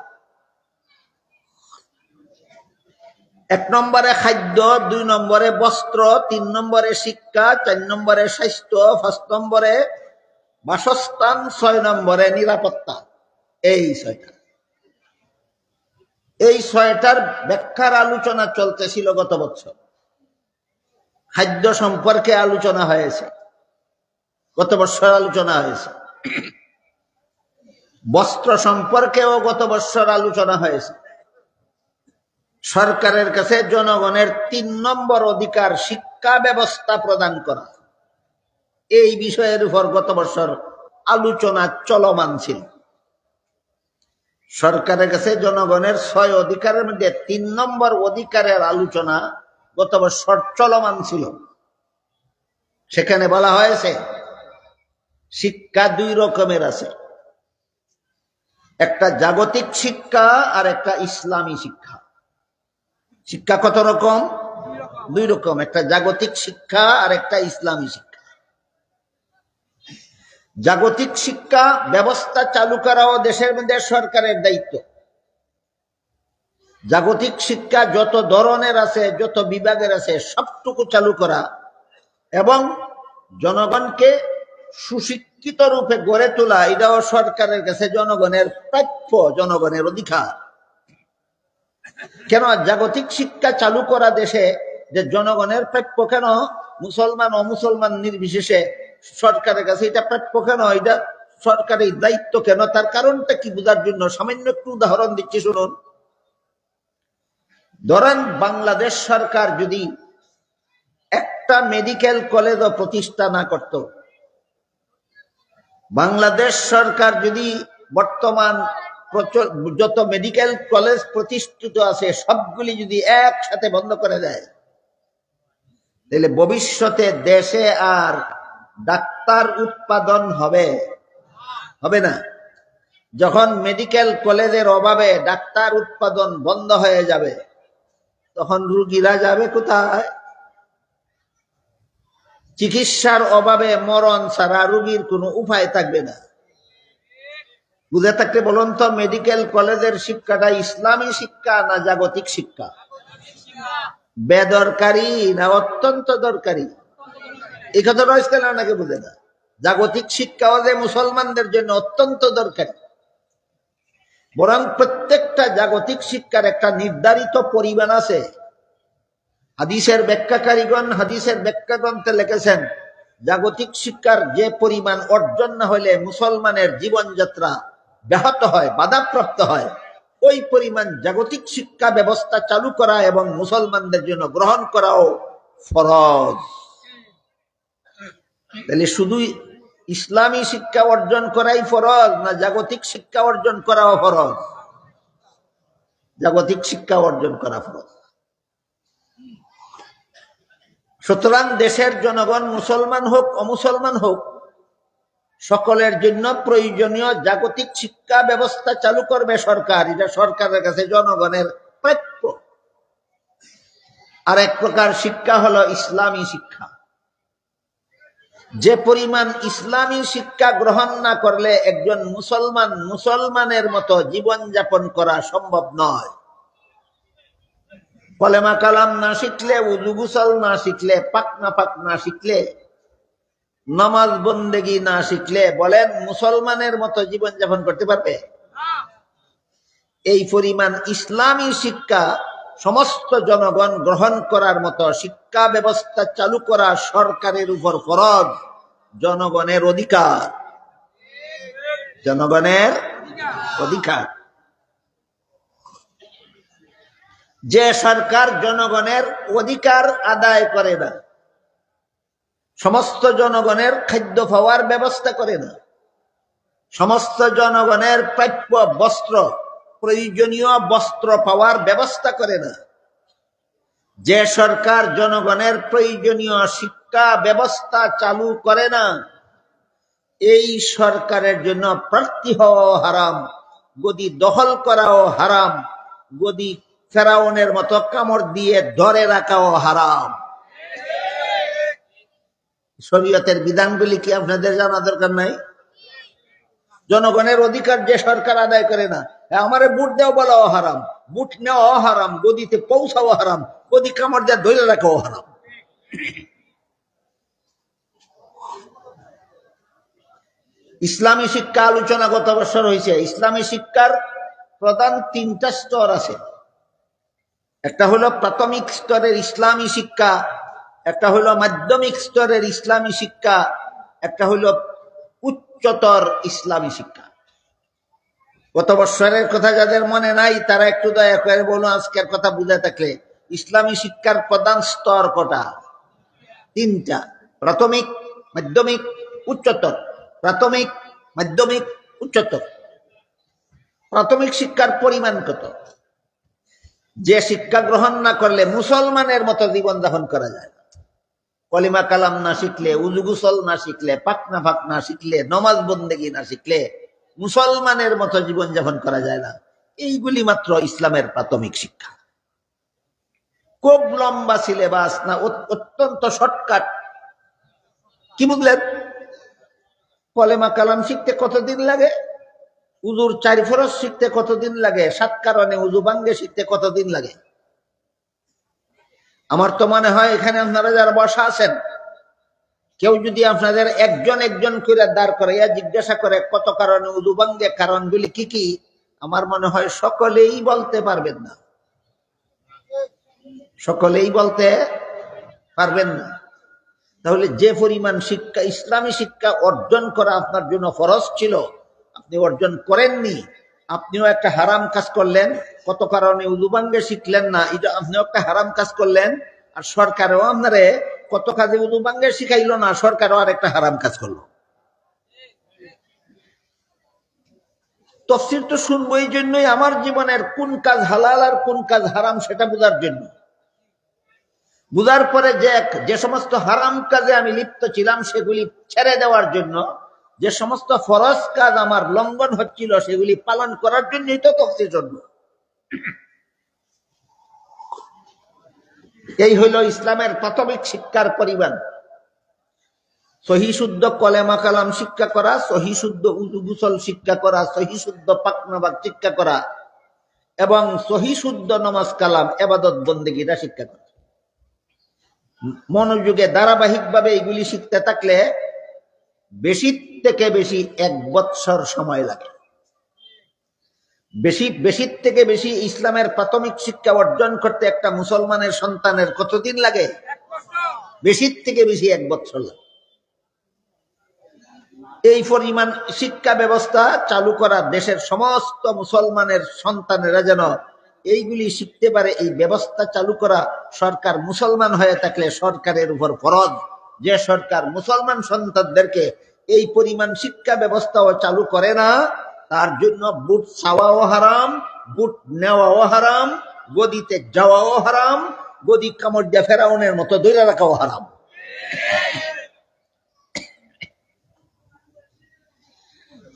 1 নম্বরে খাদ্য, 2 নম্বরে বস্ত্র, 3 নম্বরে শিক্ষা, 4 নম্বরে স্বাস্থ্য, 5 নম্বরে বাসস্থান, 6 নম্বরে নিরাপত্তা। এই 6টা। এই 6টার ব্যাখ্যার আলোচনা চলতেছিল গত বছর। খাদ্য সম্পর্কে আলোচনা হয়েছে, গত বছর আলোচনা হয়েছে। বস্ত্র সম্পর্কেও গত বছর আলোচনা হয়েছে। সরকারের কাছে জনগণের 3 নম্বর অধিকার শিক্ষা ব্যবস্থা প্রদান করা। এই বিষয়ের উপর গত বছর আলোচনা চলমান ছিল। সরকারের কাছে জনগণের 6 অধিকারের মধ্যে 3 নম্বর অধিকারের আলোচনা গত বছর চলমান ছিল। সেখানে বলা হয়েছে শিক্ষা 2 রকমের আছে, একটা জাগতিক শিক্ষা আর একটা ইসলামী শিক্ষা। শিক্ষা কত রকম? 2 রকম, একটা জাগতিক শিক্ষা আর একটা ইসলামী শিক্ষা। জাগতিক শিক্ষা ব্যবস্থা চালু করাও দেশের মধ্যে সরকারের দায়িত্ব। জাগতিক শিক্ষা যত ধরনের আছে, যত বিভাগের আছে, সবটুকু চালু করা এবং জনগণকে সুশিক্ষিত রূপে গড়ে তোলা, এটাও সরকারের কাছে জনগণের প্রাপ্য, জনগণের অধিকার। কেন জাগতিক শিক্ষা চালু করা দেশে যে জনগণের প্রাপ্য, কেন মুসলমান অমুসলমান নির্বিশেষে সরকারের কাছে এটা প্রাপ্য, কেন এটা সরকারের দায়িত্ব, কেন তার কারণটা কি বোঝার জন্য সামান্য একটু উদাহরণ দিচ্ছি, শুনুন। ধরেন বাংলাদেশ সরকার যদি একটা মেডিকেল কলেজও প্রতিষ্ঠা না করত, বাংলাদেশ সরকার যদি বর্তমান যত মেডিকেল কলেজ প্রতিষ্ঠিত আছে সবগুলি যদি একসাথে বন্ধ করে দেয়, তাহলে ভবিষ্যতে দেশে আর ডাক্তার উৎপাদন হবে না। যখন মেডিকেল কলেজের অভাবে ডাক্তার উৎপাদন বন্ধ হয়ে যাবে, তখন রোগীরা যাবে কোথায়? চিকিৎসার অভাবে মরণ ছাড়া রোগীর কোনো উপায় থাকবে না। বুঝে থাকতে বলুন তো, মেডিকেল কলেজের শিক্ষাটা ইসলামী শিক্ষা না জাগতিক শিক্ষা? বেদরকারি না অত্যন্ত দরকারি? এই কথা রয়েছে কেন অনেকে বুঝে না। জাগতিক শিক্ষাও যে মুসলমানদের জন্য অত্যন্ত দরকারি, বরং প্রত্যেকটা জাগতিক শিক্ষার একটা নির্ধারিত পরিমাণ আছে। হাদিসের ব্যাখ্যাকারীগণ হাদিসের ব্যাখ্যা গ্রন্থে লিখেছেন, জাগতিক শিক্ষার যে পরিমাণ অর্জন না হলে মুসলমানের জীবনযাত্রা ব্যাহত হয়, বাধাপ্রাপ্ত হয়, ওই পরিমাণ জাগতিক শিক্ষা ব্যবস্থা চালু করা এবং মুসলমানদের জন্য গ্রহণ করাও ফরজ। তাহলে শুধু ইসলামী শিক্ষা অর্জন করাই ফরজ না জাগতিক শিক্ষা অর্জন করাও ফরজ? জাগতিক শিক্ষা অর্জন করা ফরজ। সুতরাং দেশের জনগণ মুসলমান হোক অমুসলমান হোক, সকলের জন্য প্রয়োজনীয় জাগতিক শিক্ষা ব্যবস্থা চালু করবে সরকার। এটা সরকারের কাছে জনগণের প্রাপ্য। আর এক প্রকার শিক্ষা হলো ইসলামী শিক্ষা। যে পরিমাণ ইসলামী শিক্ষা গ্রহণ না করলে একজন মুসলমানের মতো জীবনযাপন করা সম্ভব নয়। কলেমা কালাম না শিখলে, উযু গোসল না শিখলে, পাক না শিখলে, নামাজ বন্দেগী না শিখলে, বলেন মুসলমানের মতো জীবনযাপন করতে পারবে? এই পরিমাণ ইসলামী শিক্ষা সমস্ত জনগণ গ্রহণ করার মতো শিক্ষা ব্যবস্থা চালু করা সরকারের উপর ফরজ, জনগণের অধিকার। জনগণের অধিকার। যে সরকার জনগণের অধিকার আদায় করে না, সমস্ত জনগণের খাদ্য পাওয়ার ব্যবস্থা করে না, সমস্ত জনগণের প্রাপ্য বস্ত্র, প্রয়োজনীয় বস্ত্র পাওয়ার ব্যবস্থা করে না, যে সরকার জনগণের প্রয়োজনীয় শিক্ষা ব্যবস্থা চালু করে না, এই সরকারের জন্য প্রার্থী হওয়াও হারাম, গদি দখল করাও হারাম, গদি ফেরাউনের মতো কামড় দিয়ে ধরে রাখাও হারাম। শরীয়তের বিধানগুলি কি আপনাদের জানা দরকার নাই? জনগণের অধিকার যে সরকার আদায় করে না, আমারে বুট দেওয়া বলাও হারাম, বুট নেওয়াও হারাম, গদিতে পৌঁছাও হারাম, গদি কামড় দিয়ে ধরে রাখাও হারাম। ইসলামী শিক্ষা আলোচনা গত বছর হয়েছে। ইসলামী শিক্ষার প্রধান তিনটা স্তর আছে। একটা হলো প্রাথমিক স্তরের ইসলামী শিক্ষা, একটা হলো মাধ্যমিক স্তরের ইসলামী শিক্ষা, একটা হলো উচ্চতর ইসলামী শিক্ষা। গত বছরের কথা যাদের মনে নাই তারা একটু দয়া করে বলুন, আজকের কথা বুঝে থাকলে। ইসলামী শিক্ষার প্রধান স্তর কটা? তিনটা। প্রাথমিক, মাধ্যমিক, উচ্চতর। প্রাথমিক, মাধ্যমিক, উচ্চতর। প্রাথমিক শিক্ষার পরিমাণ কত? যে শিক্ষা গ্রহণ না করলে মুসলমানের মতো জীবনযাপন করা যায় না। কলিমা কালাম না শিখলে, উযু গোসল না শিখলে, পাক না শিখলে, নমাজ বন্দেগী না শিখলে মুসলমানের মতো জীবনযাপন করা যায় না। এইগুলি মাত্র ইসলামের প্রাথমিক শিক্ষা। খুব লম্বা সিলেবাস না, অত্যন্ত শর্টকাট। কি বুঝলেন? কলেমা কালাম শিখতে কতদিন লাগে? উজুর 4 ফরজ শিখতে কতদিন লাগে? 7 কারণে উজু ভাঙ্গে শিখতে কতদিন লাগে? আমার তো মনে হয় এখানে আপনারা যারা বসা আছেন, কেউ যদি আপনাদের একজন একজন করে দাঁড় করাইয়া জিজ্ঞাসা করে কত কারণে উযু ভাঙ্গে, কারণগুলি কি কি, আমার মনে হয় সকলেই বলতে পারবেন না, সকলেই বলতে পারবেন না। তাহলে যে পরিমাণ শিক্ষা, ইসলামী শিক্ষা অর্জন করা আপনার জন্য ফরজ ছিল, আপনি অর্জন করেননি। আপনিও একটা হারাম কাজ করলেন, কত কারণে উযু ভাঙ্গে শিখলেন না, এটা আপনিও একটা হারাম কাজ করলেন। আর সরকারও আপনারে কত কাজে উযু ভাঙ্গে শিখাইলো না, সরকারও আর একটা হারাম কাজ করলো। তাফসীর তো শুনবো এই জন্যই, আমার জীবনের কোন কাজ হালাল আর কোন কাজ হারাম সেটা বোঝার জন্য। বুঝার পরে যে সমস্ত হারাম কাজে আমি লিপ্ত ছিলাম সেগুলি ছেড়ে দেওয়ার জন্য, যে সমস্ত ফরজ কাজ আমার লঙ্ঘন হচ্ছিল সেগুলি পালন করার জন্যই তো তাফসীর জন্য। এই হইল ইসলামের প্রাথমিক শিক্ষার পরিমাণ। সহি শুদ্ধ কলেমা কালাম শিক্ষা করা, সহি শুদ্ধ উযু গোসল শিক্ষা করা, সহি শুদ্ধ পাক নামাজ শিক্ষা করা এবং সহি শুদ্ধ নামাজ কালাম ইবাদত বন্দেগীটা শিক্ষা করা। মনোযোগে ধারাবাহিকভাবে এগুলি শিখতে থাকলে বেশি থেকে বেশি 1 বৎসর সময় লাগে। বেশি থেকে বেশি ইসলামের প্রাথমিক শিক্ষা অর্জন করতে একটা মুসলমানের সন্তানের কতদিন লাগে? বেশি থেকে বেশি 1 বৎসর লাগে। এই পরিমাণ শিক্ষা ব্যবস্থা চালু করা, দেশের সমস্ত মুসলমানের সন্তানেরা যেন এইগুলি শিখতে পারে, এই ব্যবস্থা চালু করা সরকার মুসলমান হয়ে থাকলে সরকারের উপর ফরজ। যে সরকার মুসলমান সন্তানদেরকে এই পরিমাণ শিক্ষা ব্যবস্থাও চালু করে না, তার জন্য বুট চাওয়াও হারাম, বুট নেওয়াও হারাম, গদিতে যাওয়াও হারাম, গদি কামড় দিয়ে ফেরাউনের মতো ধরে রাখাও হারাম।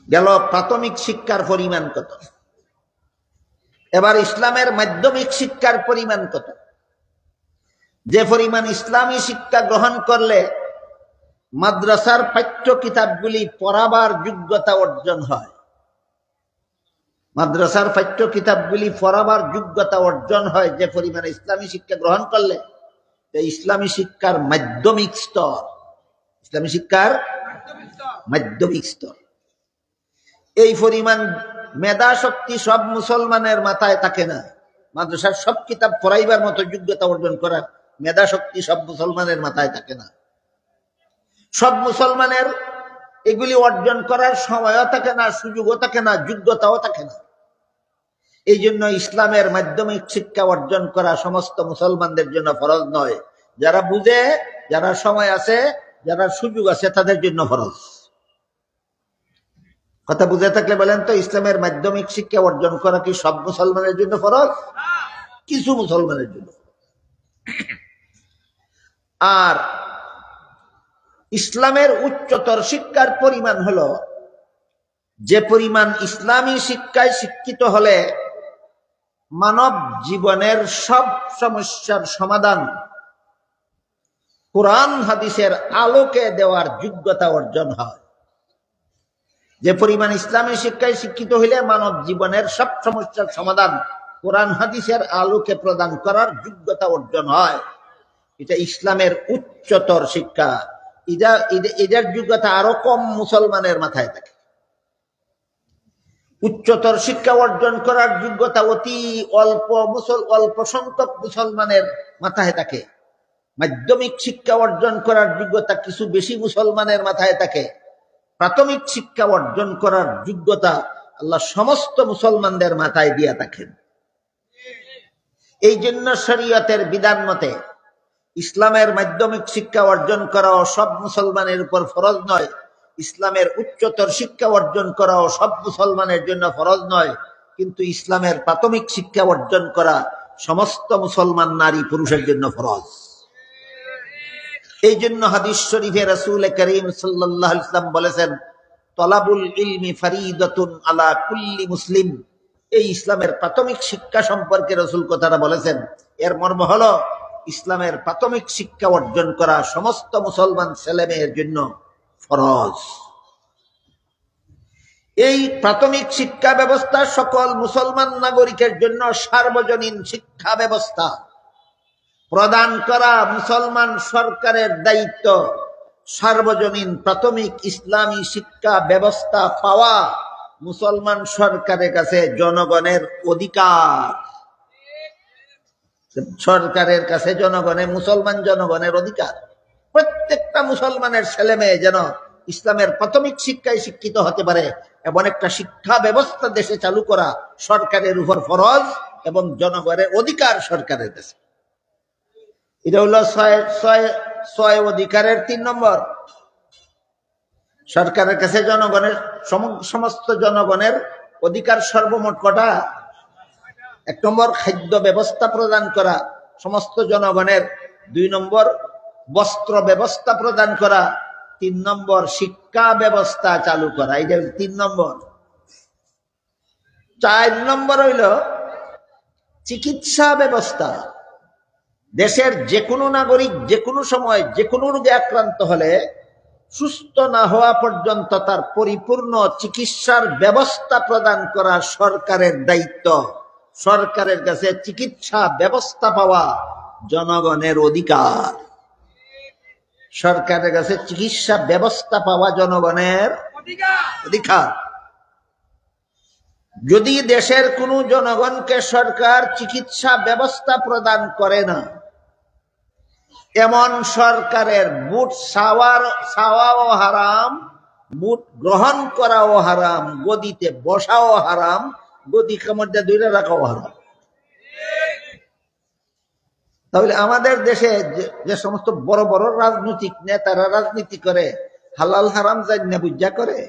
গেল প্রাথমিক শিক্ষার পরিমাণ কত। এবার ইসলামের মাধ্যমিক শিক্ষার পরিমাণ কত। যে পরিমাণ ইসলামী শিক্ষা গ্রহণ করলে মাদ্রাসার পাঠ্য কিতাবগুলি পড়াবার যোগ্যতা অর্জন হয়, মাদ্রাসার পাঠ্য কিতাবগুলি পড়াবার যোগ্যতা অর্জন হয় যে পরিমাণ ইসলামী শিক্ষা গ্রহণ করলে, ইসলামী শিক্ষার মাধ্যমিক স্তর, ইসলামী শিক্ষার মাধ্যমিক স্তর। এই পরিমাণ মেধা শক্তি সব মুসলমানের মাথায় থাকে না। মাদ্রাসার সব কিতাব পড়াইবার মতো যোগ্যতা অর্জন করার মেধা শক্তি সব মুসলমানের মাথায় থাকে না। সব মুসলমানের এগুলি অর্জন করার সময়ও থাকে না, সুযোগও থাকে না, যোগ্যতাও থাকে না। এই জন্য ইসলামের মাধ্যমিক শিক্ষা অর্জন করা সমস্ত মুসলমানদের জন্য ফরজ নয়। যারা বুঝে, যারা সময় আছে, যারা সুযোগ আছে, তাদের জন্য ফরজ। কথা বুঝে থাকলে বলেন তো, ইসলামের মাধ্যমিক শিক্ষা অর্জন করা কি সব মুসলমানের জন্য ফরজ? কিছু মুসলমানের জন্য। আর ইসলামের উচ্চতর শিক্ষার পরিমাণ হলো, যে পরিমাণ ইসলামী শিক্ষায় শিক্ষিত হলে মানব জীবনের সব সমস্যার সমাধান কোরআন হাদিসের আলোকে দেওয়ার যোগ্যতা অর্জন হয়। যে পরিমাণ ইসলামী শিক্ষায় শিক্ষিত হইলে মানব জীবনের সব সমস্যার সমাধান কোরআন হাদিসের আলোকে প্রদান করার যোগ্যতা অর্জন হয়, এটা ইসলামের উচ্চতর শিক্ষা। এটার যোগ্যতা আরো কম মুসলমানের মাথায় থাকে। উচ্চতর শিক্ষা অর্জন করার যোগ্যতা অতি অল্প সংখ্যক মুসলমানের মাথায় থাকে। মাধ্যমিক শিক্ষা অর্জন করার যোগ্যতা কিছু বেশি মুসলমানের মাথায় থাকে। প্রাথমিক শিক্ষা অর্জন করার যোগ্যতা আল্লাহ সমস্ত মুসলমানদের মাথায় দিয়া থাকেন। এই জন্য শরীয়তের বিধান মতে ইসলামের মাধ্যমিক শিক্ষা অর্জন করাও সব মুসলমানের উপর ফরজ নয়, ইসলামের উচ্চতর শিক্ষা অর্জন করাও সব মুসলমানের জন্য ফরজ নয়, কিন্তু ইসলামের প্রাথমিক শিক্ষা অর্জন করা সমস্ত মুসলমান নারী পুরুষের জন্য ফরজ। এই জন্য হাদিস শরীফে রাসূল করিম সাল্লাল্লাহু আলাইহি ওয়াসাল্লাম বলেছেন, তলাবুল ইলমি ফারিদাতুন আলা কুল্লি মুসলিম। এই ইসলামের প্রাথমিক শিক্ষা সম্পর্কে রাসূল কথাটা বলেছেন, এর মর্ম হলো ইসলামের প্রাথমিক শিক্ষা অর্জন করা সমস্ত মুসলমান ছেলেমেয়ের জন্য ফরজ। এই প্রাথমিক শিক্ষা ব্যবস্থা সকল মুসলমান নাগরিকের জন্য সার্বজনীন শিক্ষা ব্যবস্থা প্রদান করা মুসলমান সরকারের দায়িত্ব। সার্বজনীন প্রাথমিক ইসলামী শিক্ষা ব্যবস্থা পাওয়া মুসলমান সরকারের কাছে জনগণের অধিকার। সরকারের কাছে মুসলমান জনগণের অধিকার। প্রত্যেকটা মুসলমানের ছেলে মেয়ে যেন ইসলামের প্রাথমিক শিক্ষায় শিক্ষিত হতে পারে, এমন একটা শিক্ষা ব্যবস্থা দেশে চালু করা সরকারের উপর ফরজ এবং জনগণের অধিকার সরকারের কাছে। এটা হলো ছয় অধিকারের 3 নম্বর। সরকারের কাছে সমস্ত জনগণের অধিকার সর্বমোট কটা? 1 নম্বর খাদ্য ব্যবস্থা প্রদান করা সমস্ত জনগণের, 2 নম্বর বস্ত্র ব্যবস্থা প্রদান করা, 3 নম্বর শিক্ষা ব্যবস্থা চালু করা। এই যে 3 নম্বর। 4 নম্বর হইল চিকিৎসা ব্যবস্থা। দেশের যে কোনো নাগরিক যে কোনো সময় যে কোনো রোগে আক্রান্ত হলে সুস্থ না হওয়া পর্যন্ত তার পরিপূর্ণ চিকিৎসার ব্যবস্থা প্রদান করা সরকারের দায়িত্ব। সরকারের কাছে চিকিৎসা ব্যবস্থা পাওয়া জনগণের অধিকার। সরকারের কাছে চিকিৎসা ব্যবস্থা পাওয়া জনগণের অধিকার। যদি দেশের কোনো জনগণকে সরকার চিকিৎসা ব্যবস্থা প্রদান করে না, এমন সরকারের বুট ছাওয়াও হারাম, বুট গ্রহণ করাও হারাম, গদিতে বসাও হারাম, গদি কামড়ে ধরে রাখাও হারাম। তাহলে আমাদের দেশে যে সমস্ত বড় বড় রাজনৈতিক নেতারা রাজনীতি করে, হালাল হারাম জানে বুঝা করে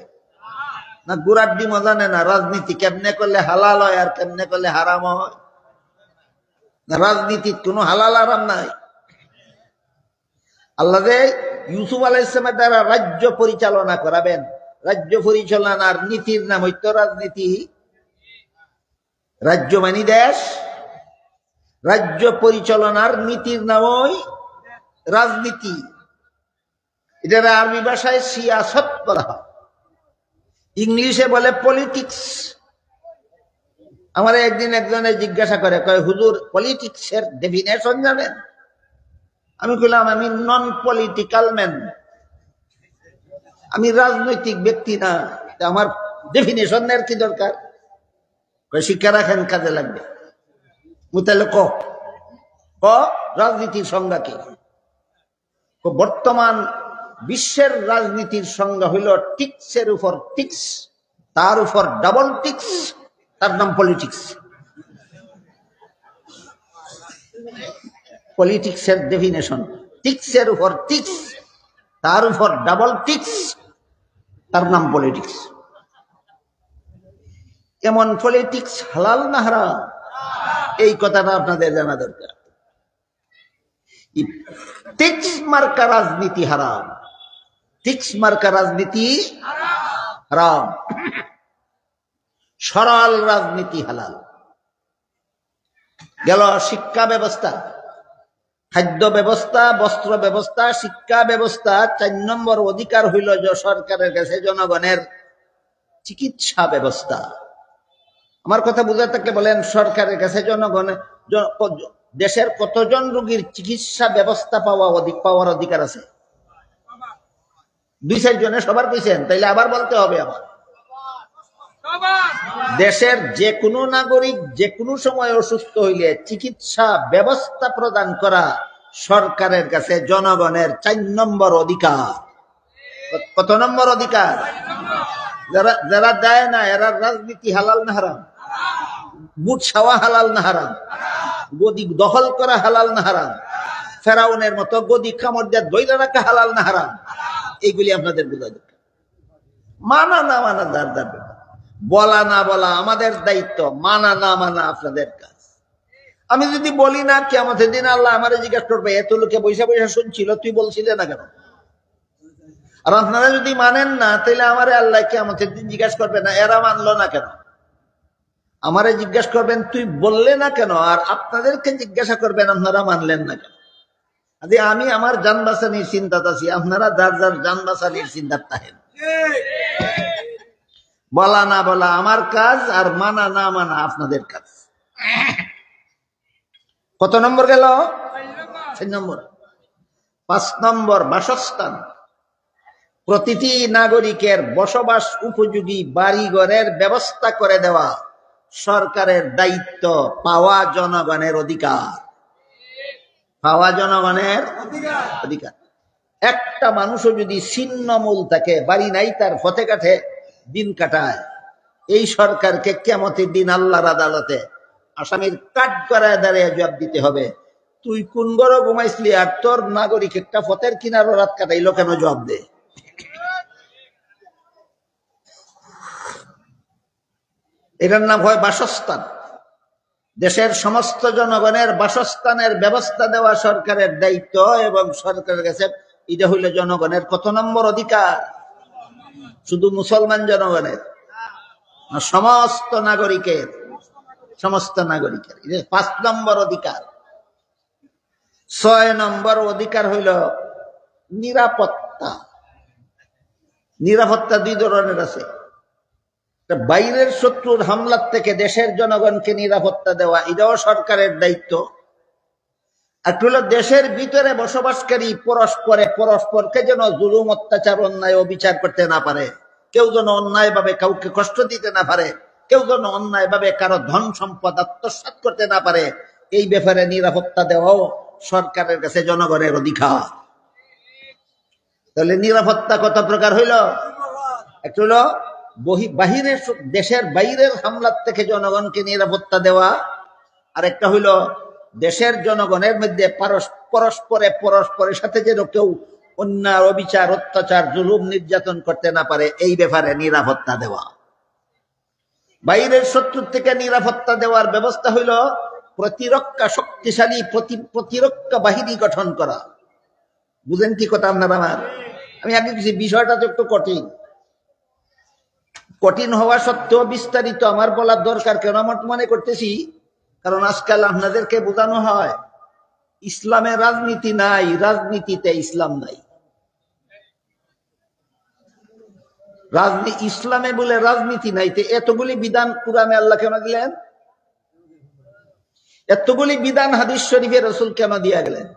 না? গুড়াড্ডি মজা নেয় না? রাজনীতি কেমনে করলে হালাল হয় আর কেমনে করলে হারাম হয়? রাজনীতির কোনো হালাল হারাম নাই। আল্লাহ ইউসুফ আলাইহিস সালামের দ্বারা রাজ্য পরিচালনা করাবেন। রাজ্য পরিচালনার নীতির নাম হইতো রাজনীতি। রাজ্য মানি দেশ, রাজ্য পরিচালনার নীতির নাম রাজনীতি। এটা আরবি ভাষায় সিয়াসত বলা হয়, ইংলিশে বলে পলিটিক্স। আমার একদিন একজনে জিজ্ঞাসা করে, কয় হুজুর পলিটিক্স এর ডেফিনেশন জানেন? আমি কইলাম আমি নন পলিটিক্যাল ম্যান, আমি রাজনৈতিক ব্যক্তি না, আমার ডেফিনেশনের কি দরকার? শিক্ষা রাখেন, কাজে লাগবে। তাহলে রাজনীতির সংজ্ঞা কি? বর্তমান বিশ্বের রাজনীতির সংজ্ঞা হইল টিক্সের উপর টিক্স, তার উপর ডাবল টিক্স, তার নাম পলিটিক্স। পলিটিক্সের ডেফিনেশন টিক্সের উপর টিক্স, তার উপর ডাবল টিক্স, তার নাম পলিটিক্স। এমন পলিটিক্স হালাল না হারাম, এই কথাটা আপনাদের জানা দরকার। টিক্স মার্কা রাজনীতি হারাম, টিক্স মার্কা রাজনীতি হারাম, সরল রাজনীতি হালাল। গেল শিক্ষা ব্যবস্থা, খাদ্য ব্যবস্থা, বস্ত্র ব্যবস্থা, শিক্ষা ব্যবস্থা। 4 নম্বর অধিকার হইল যে সরকারের কাছে জনগণের চিকিৎসা ব্যবস্থা। আমার কথা বুঝে থাকলে বলেন, সরকারের কাছে জনগণের দেশের কতজন রোগীর চিকিৎসা ব্যবস্থা পাওয়ার অধিকার আছে? 2-4 জনে সবার কইছেন, তাইলে আবার বলতে হবে আমার। দেশের যে কোনো নাগরিক যে কোনো সময় অসুস্থ হইলে চিকিৎসা ব্যবস্থা প্রদান করা সরকারের কাছে জনগণের 4 নম্বর অধিকার। কত নম্বর অধিকার? যারা দেয় না এরা রাজনীতি হালাল না হারাম? বুট ছাওয়া হালাল না হারাম? গদি দখল করা হালাল না হারাম? ফেরাউনের মতো গদি কামড় দিয়ে ধইরা রাখা হালাল না হারাম? এইগুলি আপনাদের বোঝা দরকার। মানা না মানা যার যার ব্যাপার, বলা না বলা আমাদের দায়িত্ব, মানা না মানা আপনাদের কাজ। আমি যদি বলি না, কিয়ামতের দিন আল্লাহ আমারে জিজ্ঞাসা করবে, এত লোকে বৈশা বৈশা শুনছিল, তুই বলছিলে না কেন? আর আপনারা যদি মানেন না, তাহলে আমারে আল্লাহ কিয়ামতের দিন জিজ্ঞাসা করবে না এরা মানলো না কেন? আমারে জিজ্ঞাসা করবেন তুই বললে না কেন, আর আপনাদেরকে জিজ্ঞাসা করবেন আপনারা মানলেন না কেন। আমি আমার জান বাঁচানির চিন্তাতে আছি, আপনারা যার যার জান বাঁচানির চিন্তার থাকেন। বলা না বলা আমার কাজ, আর মানা না মানা আপনাদের কাজ। কত নম্বর গেল? 4 নম্বর। 5 নম্বর বাসস্থান। প্রতিটি নাগরিকের বসবাস উপযোগী বাড়িঘরের ব্যবস্থা করে দেওয়া সরকারের দায়িত্ব, পাওয়া জনগণের অধিকার। পাওয়া জনগণের অধিকার। একটা মানুষও যদি ছিন্নমূল থাকে, বাড়ি নাই, তার পথে কাঠে দিন কাটায়, এই সরকারকে কিয়ামতের দিন আল্লাহর আদালতে আসামির কাঠ করায় দাঁড়িয়ে জবাব দিতে হবে, তুই কোন ঘরে ঘুমাইছিলি আর তোর নাগরিক একটা পথের কিনারও রাত কাটাইলো কেন, জবাব দে। এটার নাম হয় বাসস্থান। দেশের সমস্ত জনগণের বাসস্থানের ব্যবস্থা দেওয়া সরকারের দায়িত্ব, এবং সরকারের কাছে এটা হইল জনগণের কত নম্বর অধিকার? শুধু মুসলমান জনগণের, সমস্ত নাগরিকের, সমস্ত নাগরিকের। 5 নম্বর অধিকার। 6 নম্বর অধিকার হইল নিরাপত্তা। নিরাপত্তা 2 ধরনের আছে। বাইরের শত্রুর হামলার থেকে দেশের জনগণকে নিরাপত্তা দেওয়া, এটাও সরকারের দায়িত্ব। আর হলো দেশের ভিতরে বসবাসকারী পরস্পরকে যেন জুলুম, অত্যাচার, অন্যায়, অবিচার করতে না পারে, কেউ যেন অন্যায় ভাবে কাউকে কষ্ট দিতে না পারে, কেউ যেন অন্যায় ভাবে কারো ধন সম্পদ আত্মসাৎ করতে না পারে, এই ব্যাপারে নিরাপত্তা দেওয়াও সরকারের কাছে জনগণের অধিকার। তাহলে নিরাপত্তা কত প্রকার হইল? একটা হলো বাহিরের, দেশের বাইরের হামলার থেকে জনগণকে নিরাপত্তা দেওয়া, আর একটা হইল দেশের জনগণের মধ্যে পরস্পরের সাথে যেন কেউ অন্যায়, অবিচার, অত্যাচার, জুলুম, নির্যাতন করতে না পারে, এই ব্যাপারে নিরাপত্তা দেওয়া। বাইরের শত্রুর থেকে নিরাপত্তা দেওয়ার ব্যবস্থা হইল প্রতিরক্ষা, শক্তিশালী প্রতিরক্ষা বাহিনী গঠন করা। বুঝেন কি কথা আপনারা আমার? আমি আগে কিছু, বিষয়টা তো একটু কঠিন হওয়া সত্ত্বেও বিস্তারিত আমার বলার দরকার কেন মনে করতেছি, কারণ আজকাল আপনাদেরকে বোঝানো হয় ইসলামে রাজনীতি নাই, রাজনীতিতে ইসলাম নাই। ইসলামে বলে রাজনীতি নাই, তো এতগুলি বিধান কুরআনে আল্লাহ কেন দিলেন? এতগুলি বিধান হাদিস শরীফে রাসূল কেন দিয়া গেলেন?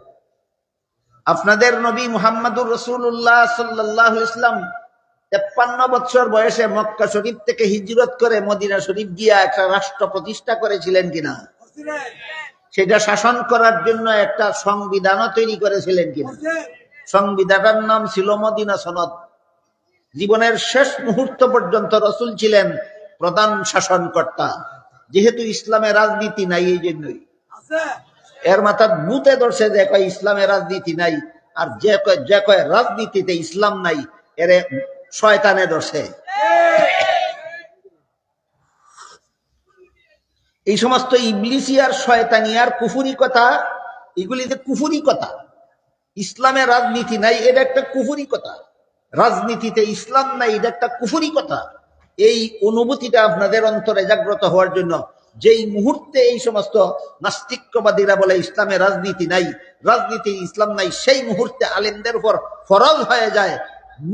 আপনাদের নবী মুহাম্মদুর রাসূলুল্লাহ সাল্লাল্লাহু আলাইহি ওয়াসাল্লাম 53 বছর বয়সে মক্কা শরীফ থেকে হিজরত করে মদিনা শরীফ গিয়া একটা রাষ্ট্র প্রতিষ্ঠা করেছিলেন কিনা? সেটা শাসন করার জন্য একটা সংবিধানও তৈরি করেছিলেন কিনা? সংবিধানের নাম ছিল মদিনা সনদ। জীবনের শেষ মুহূর্ত পর্যন্ত রাসূল ছিলেন প্রধান শাসনকর্তা। যেহেতু ইসলামে রাজনীতি নাই, এই জন্যই এর মাথা ভূতে ধরছে যে কয় ইসলামে রাজনীতি নাই, আর যে কয় রাজনীতিতে ইসলাম নাই, এরে শয়তানে ধরছে। এই সমস্ত ইবলিসি আর শয়তানি আর কুফুরি কথা, এগুলিতে কুফুরি কথা। ইসলামে রাজনীতি নাই, এটা একটা কুফুরি কথা। রাজনীতিতে ইসলাম নাই, এটা একটা কুফুরি কথা। এই অনুভূতিটা আপনাদের অন্তরে জাগ্রত হওয়ার জন্য, যেই মুহূর্তে এই সমস্ত নাস্তিক্যবাদীরা বলে ইসলামে রাজনীতি নাই, রাজনীতি ইসলাম নাই, সেই মুহূর্তে আলেমদের উপর ফরজ হয়ে যায়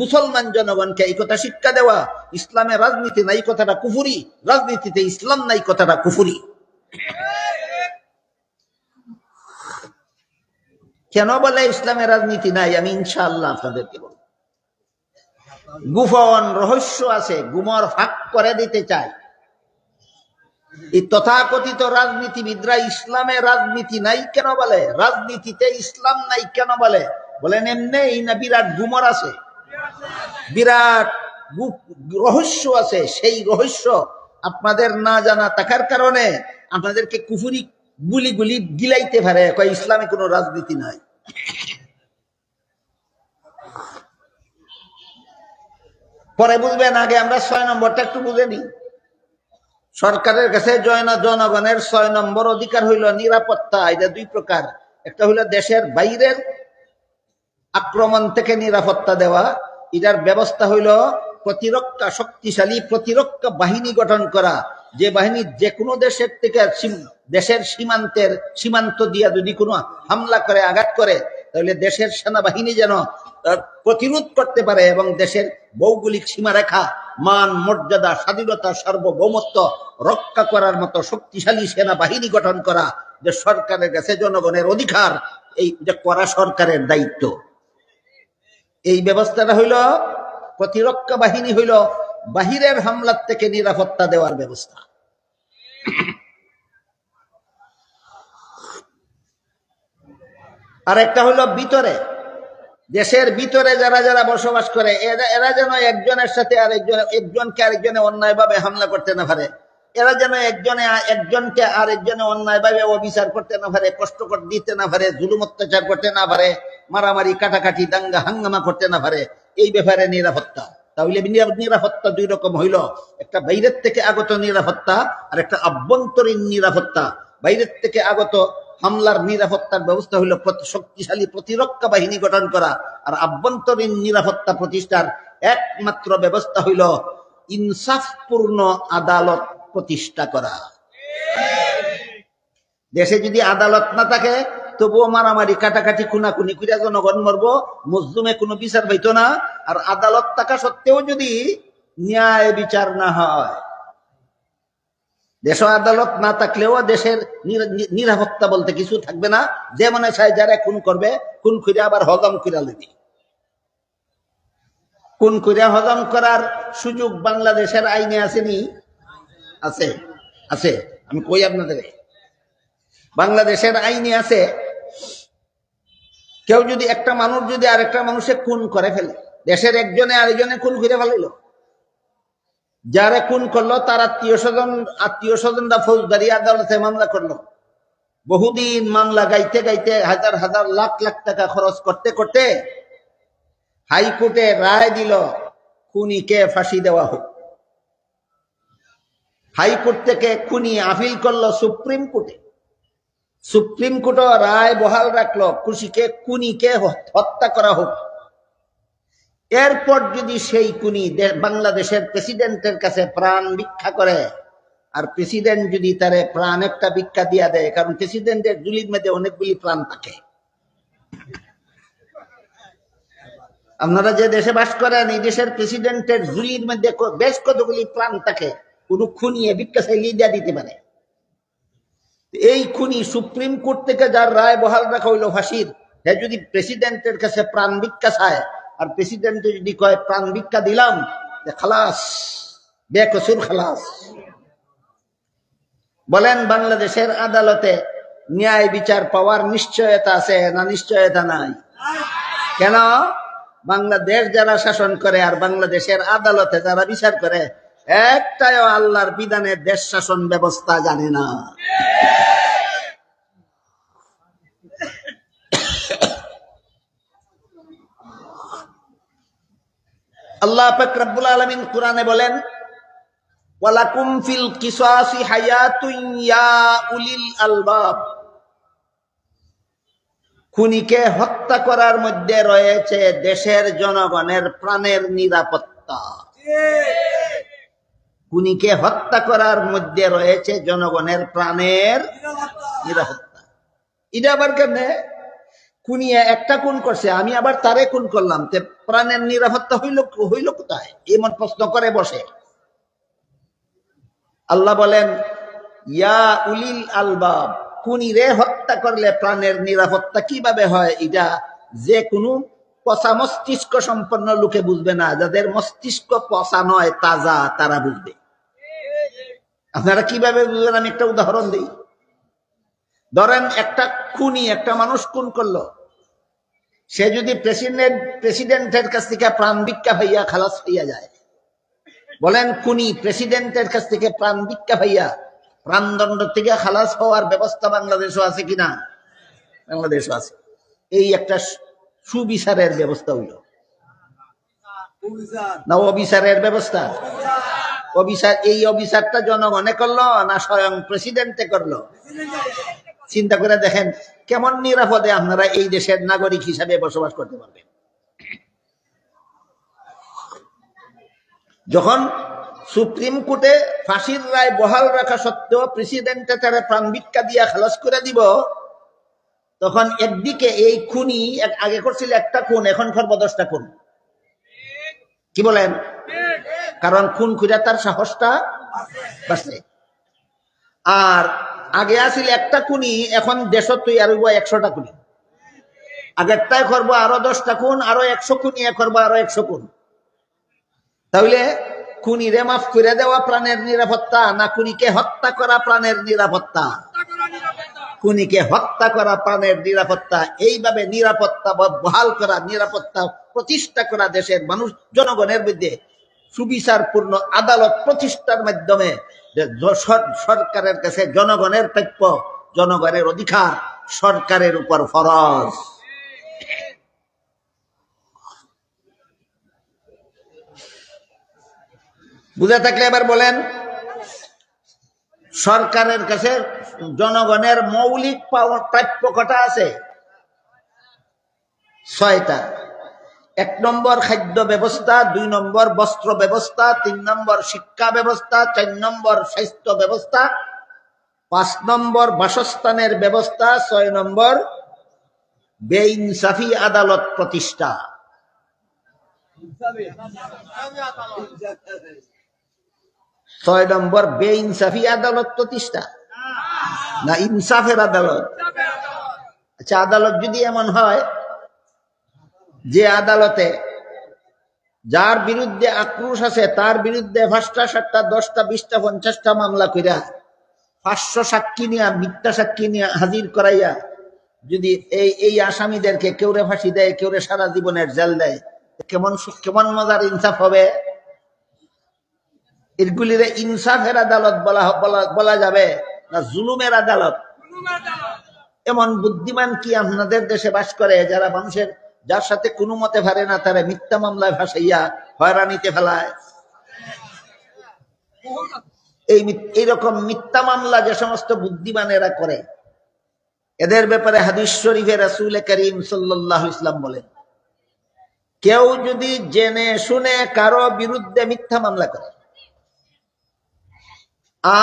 মুসলমান জনগণকে এই কথা শিক্ষা দেওয়া, ইসলামে রাজনীতি নাই কথাটা কুফুরি, রাজনীতিতে ইসলাম নাই কথাটা কুফুরি। কেন বলে ইসলামে রাজনীতি নাই? আমি ইনশাআল্লাহ আপনাদেরকে বলব। গোপন রহস্য আছে, গুমর ফাঁক করে দিতে চায়। এই তথাকথিত রাজনীতিবিদরা ইসলামে রাজনীতি নাই কেন বলে, রাজনীতিতে ইসলাম নাই কেন বলে? বলেন এমনি না, বিরাট গুমর আছে, বিরাট রহস্য আছে। সেই রহস্য আপনাদের না জানা থাকার কারণে আপনাদেরকে কুফুরি গুলি গিলাইতে পারে, কয় ইসলামে কোনো রাজনীতি নাই। পরে বুঝবেন, আগে আমরা 6 নম্বরটা একটু বুঝে নিই। সরকারের কাছে জনগণের 6 নম্বর অধিকার হইল নিরাপত্তা। এটা 2 প্রকার। একটা হইল দেশের বাইরের আক্রমণ থেকে নিরাপত্তা দেওয়া, এটার ব্যবস্থা হইল প্রতিরক্ষা, শক্তিশালী প্রতিরক্ষা বাহিনী গঠন করা, যে বাহিনী যে কোনো দেশের থেকে, দেশের সীমান্ত দিয়া যদি কোনো হামলা করে, আঘাত করে, তাহলে দেশের সেনাবাহিনী যেন প্রতিরোধ করতে পারে, এবং দেশের ভৌগোলিক সীমারেখা, মান, মর্যাদা, স্বাধীনতা, সার্বভৌমত্ব রক্ষা করার মতো শক্তিশালী সেনাবাহিনী গঠন করা, যে সরকারের কাছে জনগণের অধিকার, এই যে করা সরকারের দায়িত্ব। এই ব্যবস্থাটা হইল প্রতিরক্ষা বাহিনী হইল বাহিরের হামলার থেকে নিরাপত্তা দেওয়ার ব্যবস্থা। আর একটা হলো ভিতরে, দেশের ভিতরে যারা যারা বসবাস করে এরা যেন একজনের সাথে একজনকে আরেকজনে অন্যায়ভাবে হামলা করতে না পারে, এরা যেন একজনকে আরেকজনে অন্যায়ভাবে অবিচার করতে না পারে, কষ্ট দিতে না পারে, জুলুম অত্যাচার করতে না পারে, মারামারি কাটাকাটি দাঙ্গা হাঙ্গামা করতে না পারে, এই ব্যাপারে নিরাপত্তা। তাহলে নিরাপত্তা দুই রকম হইল, একটা বাইরের থেকে আগত নিরাপত্তা আর একটা আভ্যন্তরীণ নিরাপত্তা। বাইরের থেকে আগত হামলার নিরাপত্তার ব্যবস্থা হইল শক্তিশালী প্রতিরক্ষা বাহিনী গঠন করা, আর আভ্যন্তরীণ নিরাপত্তা প্রতিষ্ঠার একমাত্র ব্যবস্থা হইল ইনসাফপূর্ণ আদালত প্রতিষ্ঠা করা। দেশে যদি আদালত না থাকে তবুও মারামারি কাটাকাটি খুনাখুনি করে জনগণ মরব, মজলুমে কোনো বিচার পাইত না। আর আদালত থাকা সত্ত্বেও যদি ন্যায় বিচার না হয়, দেশ আদালত না থাকলেও দেশের নিরাপত্তা বলতে কিছু থাকবে না। যে মনে চায় যারা খুন করবে, খুন করে আবার হজম করে নেবে। খুন করে হজম করার সুযোগ বাংলাদেশের আইনে আসেনি? আছে, আছে। আমি কই আপনাদের, বাংলাদেশের আইনে আছে, কেউ যদি একটা মানুষ যদি আরেকটা মানুষে খুন করে ফেলে, দেশের একজনে আরেকজনে খুন করে ফেলাইল, যারা খুন করলো তার আত্মীয় স্বজনরা ফৌজদারি আদালতে মামলা করলো। বহুদিন মামলা গাইতে গাইতে হাজার হাজার লাখ লাখ টাকা খরচ করতে করতে হাইকোর্টে রায় দিল খুনিকে ফাঁসি দেওয়া হোক। হাইকোর্ট থেকে খুনি আপিল করলো সুপ্রিম কোর্টে, সুপ্রিম কোর্টও রায় বহাল রাখলো খুনিকে হত্যা করা হোক। এরপর যদি সেই খুনি বাংলাদেশের প্রেসিডেন্টের কাছে প্রাণ ভিক্ষা করে, আর প্রেসিডেন্ট যদি তারে প্রাণ একটা ভিক্ষা দিয়া দেয়, কারণ প্রেসিডেন্টের জুলির মধ্যে অনেকগুলি প্রাণ থাকে। আপনারা যে দেশে বাস করেন, এই দেশের প্রেসিডেন্টের জুলির মধ্যে বেশ কতগুলি প্রাণ থাকে, কোন খুনিয়ে ভিক্ষা চাইলে দিয়া দিতে পারে। এই খুনি সুপ্রিম কোর্ট থেকে যার রায় বহাল রাখা হইল ফাঁসির, সে যদি প্রেসিডেন্টের কাছে প্রাণ ভিক্ষা চায়, আর প্রেসিডেন্ট যদি কয় প্রাণ ভিক্ষা দিলাম, খালাস, বেকসুর খালাস। বলেন বাংলাদেশের আদালতে ন্যায় বিচার পাওয়ার নিশ্চয়তা আছে না নিশ্চয়তা নাই? কেন? বাংলাদেশ যারা শাসন করে আর বাংলাদেশের আদালতে যারা বিচার করে, একটাও আল্লাহর বিধানে দেশ শাসন ব্যবস্থা জানে না। আল্লাহ পাক রব্বুল আলামিন কুরআনে বলেন, ওয়ালাকুম ফিল কিসাসি হায়াতুন ইয়া উলিল আলবাব। খুনিকে হত্যা করার মধ্যে রয়েছে দেশের জনগণের প্রাণের নিরাপত্তা। খুনিকে হত্যা করার মধ্যে রয়েছে জনগণের প্রাণের নিরাপত্তা। এটা আবার কেমনে? খুনিয়ে একটা খুন করছে, আমি আবার তারে খুন করলাম, তে প্রাণের নিরাপত্তা হইল কোথায়? এমন প্রশ্ন করে বসে। আল্লাহ বলেন, ইয়া উলিল আলবাব, খুনিরে হত্যা করলে প্রাণের নিরাপত্তা কিভাবে হয়, এটা যে কোনো পচা মস্তিষ্ক সম্পন্ন লোকে বুঝবে না, যাদের মস্তিষ্ক পচা নয় তাজা, তারা বুঝবে। আপনারা কিভাবে বুঝবেন? আমি একটা উদাহরণ দিই। ধরেন একটা খুনি একটা মানুষ খুন করলো, সে যদি প্রেসিডেন্টের কাছ থেকে প্রাণ ভিক্ষা পাইয়া খালাস হইয়া যায়, বলেন খুনি প্রেসিডেন্টের কাছ থেকে প্রাণ ভিক্ষা পাইয়া প্রাণদণ্ড থেকে খালাস হওয়ার ব্যবস্থা বাংলাদেশও আছে কিনা? বাংলাদেশও আছে। এই একটা সুবিচারের ব্যবস্থা হইল না অবিচারের ব্যবস্থা? এই অবিচারটা জনগণে করলো না স্বয়ং প্রেসিডেন্টে করলো? চিন্তা করে দেখেন কেমন নিরাপদে আপনারা এই দেশের নাগরিক হিসাবে বসবাস করতে পারবেন। যখন সুপ্রিম কোর্টে ফাঁসির রায় বহাল রাখা সত্ত্বেও প্রেসিডেন্টে তারা প্রাণ ভিক্ষা দিয়া খালাস করে দিব, তখন একদিকে এই খুনি আগে করছিল একটা খুন, এখন করবো 10টা খুন। কি বলেন? কারণ খুন করে তার সাহসটা বাড়ছে। আর আগে আসিল একটা খুনি, এখন দেশ তৈরি আর 100টা খুনি। আগেরটাই করবো আরো 10টা খুন, আরো 100 খুনি করবো আরো 100 খুন। তাহলে খুনিরে মাফ করে দেওয়া প্রাণের নিরাপত্তা, না খুনিকে হত্যা করা প্রাণের নিরাপত্তা? খুনিকে হত্যা করা প্রাণের নিরাপত্তা। এইভাবে নিরাপত্তা বহাল করা, নিরাপত্তা প্রতিষ্ঠা করা দেশের মানুষ জনগণের মধ্যে সুবিচারপূর্ণ আদালত প্রতিষ্ঠার মাধ্যমে সরকারের কাছে জনগণের প্রাপ্য, জনগণের অধিকার সরকারের উপর ফরজ। বুঝে থাকলে এবার বলেন, সরকারের কাছে জনগণের মৌলিক প্রাপ্য কটা আছে? 6টা। 1 নম্বর খাদ্য ব্যবস্থা, 2 নম্বর বস্ত্র ব্যবস্থা, 3 নম্বর শিক্ষা ব্যবস্থা, 4 নম্বর স্বাস্থ্য ব্যবস্থা, 5 নম্বর বাসস্থানের ব্যবস্থা, 6 নম্বর বেইনসাফি আদালত প্রতিষ্ঠা। 6 নম্বর বেইনসাফি আদালত প্রতিষ্ঠা না ইনসাফের আদালত? আচ্ছা, আদালত যদি এমন হয় যে আদালতে যার বিরুদ্ধে আক্রোশ আছে তার বিরুদ্ধে 5টা 7টা 10টা 20টা 50টা মামলা কইরা 500 সাক্ষী নিয়ে, মিথ্যা সাক্ষী নিয়ে হাজির করাইয়া যদি এই আসামিদেরকে কেউরে ফাঁসি দেয়, কেউরে সারা জীবনের জেল দেয়, কেমন মজার ইনসাফ হবে? এগুলির ইনসাফের আদালত বলা যাবে না জুলুমের আদালত? এমন বুদ্ধিমান কি আপনাদের দেশে বাস করে যারা মানুষের, যার সাথে কোনো মতে পারে না তারা মিথ্যা মামলায় ফাঁসাইয়া হয়রানিতে ফেলায়? এইরকম মিথ্যা মামলা যে সমস্ত বুদ্ধিমানেরা করে, এদের ব্যাপারে হাদিস শরীফে রাসূল করিম সাল্লাল্লাহু আলাইহি ওয়াসাল্লাম বলেন, কেউ যদি জেনে শুনে কারো বিরুদ্ধে মিথ্যা মামলা করে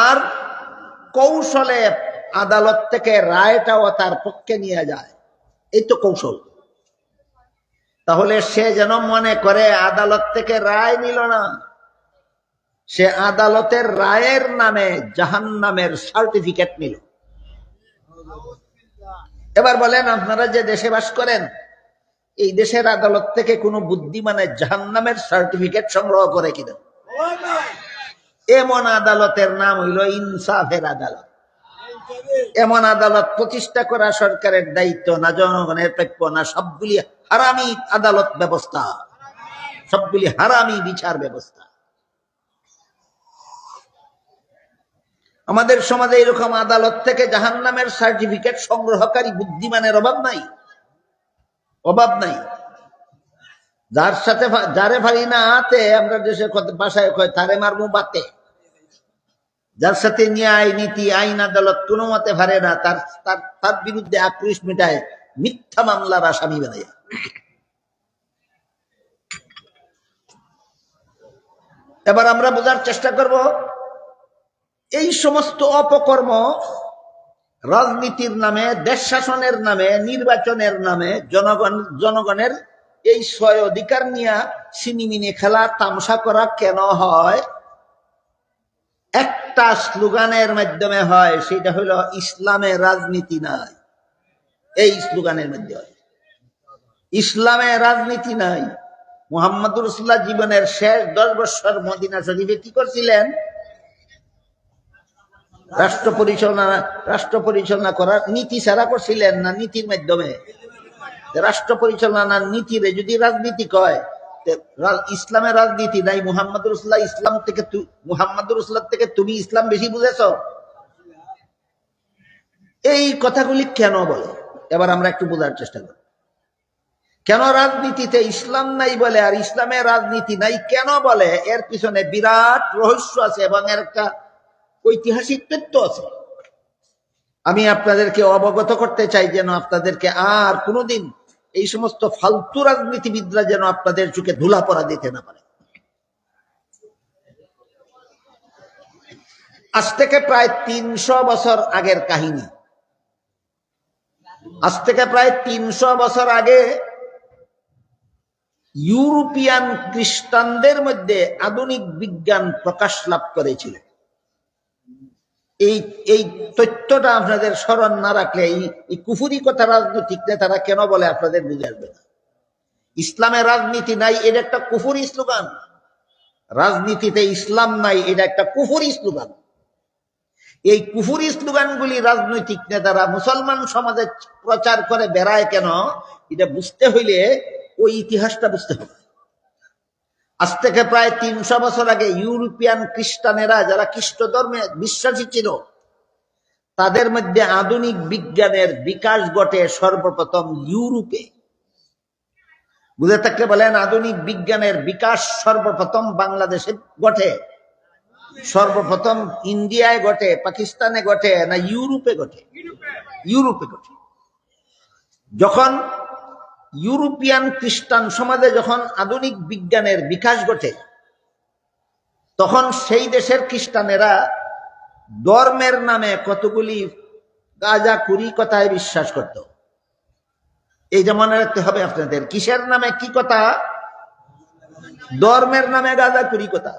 আর কৌশলে আদালত থেকে রায়টাও তার পক্ষে নিয়ে যায়, এই তো কৌশল, তাহলে সে যেন মনে করে আদালত থেকে রায় নিল না, সে আদালতের রায়ের নামে জাহান্নামের সার্টিফিকেট নিল। এবার বলেন, আপনারা যে দেশে বাস করেন, এই দেশের আদালত থেকে কোনো বুদ্ধিমানের জাহান্নামের সার্টিফিকেট সংগ্রহ করে কিনা? এমন আদালতের নাম হইল ইনসাফের আদালত। এমন আদালত প্রতিষ্ঠা করা সরকারের দায়িত্ব না জনগণের প্রাপ্য না? সবগুলি হারামি আদালত ব্যবস্থা, সবগুলি হারামি বিচার ব্যবস্থা। আমাদের সমাজে এরকম আদালত থেকে জাহান্নামের সার্টিফিকেট সংগ্রহকারী বুদ্ধিমানের অভাব নাই, অভাব নাই। যার সাথে যারে ভারি না আতে, আমরা দেশের ভাষায় কয় তারে মারমু বাতে। যার সাথে ন্যায় নীতি আইন আদালত কোনো মতে পারে না, তার বিরুদ্ধে আক্রোশ মেটায় মিথ্যা মামলার আসামি বানায়। এবার আমরা বোঝার চেষ্টা করব, এই সমস্ত অপকর্ম রাজনীতির নামে, দেশ শাসনের নামে, নির্বাচনের নামে, জনগণের এই স্বয় অধিকার নিয়ে সিনিমিনি খেলা তামসা করা কেন হয়? একটা স্লোগানের মাধ্যমে হয়, সেটা হলো ইসলামে রাজনীতি নাই। এই স্লোগানের মধ্যে হয় ইসলামে রাজনীতি নাই। মুহাম্মদুর রাসূলুল্লাহ জীবনের শেষ 10 বছর মদিনা শরীফে কি করছিলেন? রাষ্ট্র পরিচালনা করার নীতি ছাড়া করছিলেন না নীতির মাধ্যমে? রাষ্ট্র পরিচালনার নীতিরে যদি রাজনীতি কয়, ইসলামের রাজনীতি নাই। মুহাম্মদুর রাসূলুল্লাহ থেকে তুমি ইসলাম বেশি বুঝেছ? এই কথাগুলি কেন বলে? এবার আমরা একটু বোঝার চেষ্টা করি, কেন রাজনীতিতে ইসলাম নাই বলে আর ইসলামের রাজনীতি নাই কেন বলে? এর পিছনে বিরাট রহস্য আছে এবং এর একটা ঐতিহাসিক তথ্য আছে। আমি আপনাদেরকে অবগত করতে চাই, যেন আপনাদেরকে আর কোনোদিন এই সমস্ত ফালতু রাজনীতিবিদরা যেন আপনাদের চোখে ধুলা পড়া দিতে না পারে। আজ থেকে প্রায় 300 বছর আগের কাহিনী। আজ থেকে প্রায় 300 বছর আগে ইউরোপিয়ান খ্রিস্টানদের মধ্যে আধুনিক বিজ্ঞান প্রকাশ লাভ করেছিল। এই তথ্যটা আপনাদের স্মরণ না রাখলে এই কুফুরি কথা রাজনৈতিক নেতারা কেন বলে আপনাদের বুঝে আসবে না। ইসলামের রাজনীতি নাই, এটা একটা কুফুরি স্লোগান। রাজনীতিতে ইসলাম নাই, এটা একটা কুফরি স্লোগান। এই কুফরি স্লোগানগুলি রাজনৈতিক নেতারা মুসলমান সমাজে প্রচার করে বেড়ায় কেন, এটা বুঝতে হইলে ওই ইতিহাসটা বুঝতে হবে। আজ থেকে প্রায় 300 বছর আগে ইউরোপিয়ান খ্রিস্টানেরা, যারা খ্রিস্ট ধর্মে বিশ্বাসী ছিল, তাদের মধ্যে আধুনিক বিজ্ঞানের বিকাশ ঘটে সর্বপ্রথম ইউরোপে। বুঝে থাকলে বলেন, আধুনিক বিজ্ঞানের বিকাশ সর্বপ্রথম বাংলাদেশে ঘটে, সর্বপ্রথম ইন্ডিয়ায় ঘটে, পাকিস্তানে ঘটে, না ইউরোপে ঘটে? ইউরোপে ঘটে। যখন ইউরোপিয়ান খ্রিস্টান সমাজে যখন আধুনিক বিজ্ঞানের বিকাশ ঘটে, তখন সেই দেশের খ্রিস্টানেরা ধর্মের নামে কতগুলি গাঁজাখুরি কথায় বিশ্বাস করত। এই যে মনে রাখতে হবে আপনাদের, কিসের নামে কি কথা? ধর্মের নামে গাঁজাখুরি কথা।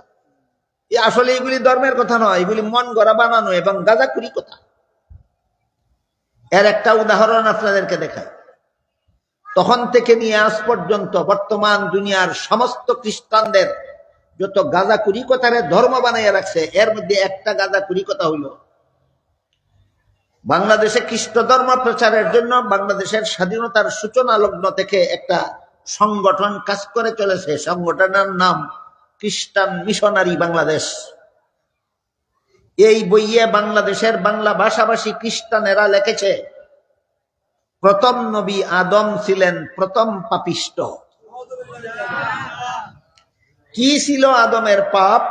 আসলে এগুলি ধর্মের কথা নয়, এগুলি মন গড়া বানানো এবং গাঁজাখুরি কথা। এর একটা উদাহরণ আপনাদেরকে দেখাই। তখন থেকে নিয়ে আজ পর্যন্ত বর্তমান দুনিয়ার সমস্ত খ্রিস্টানদের যত গাঁজাখুরি কথারে ধর্ম বানাইয়া রাখছে, এর মধ্যে একটা গাঁজাখুরি কথা হইল, বাংলাদেশে খ্রিস্ট ধর্ম প্রচারের জন্য বাংলাদেশের স্বাধীনতার সূচনা লগ্ন থেকে একটা সংগঠন কাজ করে চলেছে। সংগঠনের নাম খ্রিস্টান মিশনারি বাংলাদেশ। এই বইয়ে বাংলাদেশের বাংলা ভাষাভাষী খ্রিস্টানেরা লিখেছে, প্রথম নবী আদম ছিলেন প্রথম পাপিষ্ট। কি ছিল আদমের পাপ?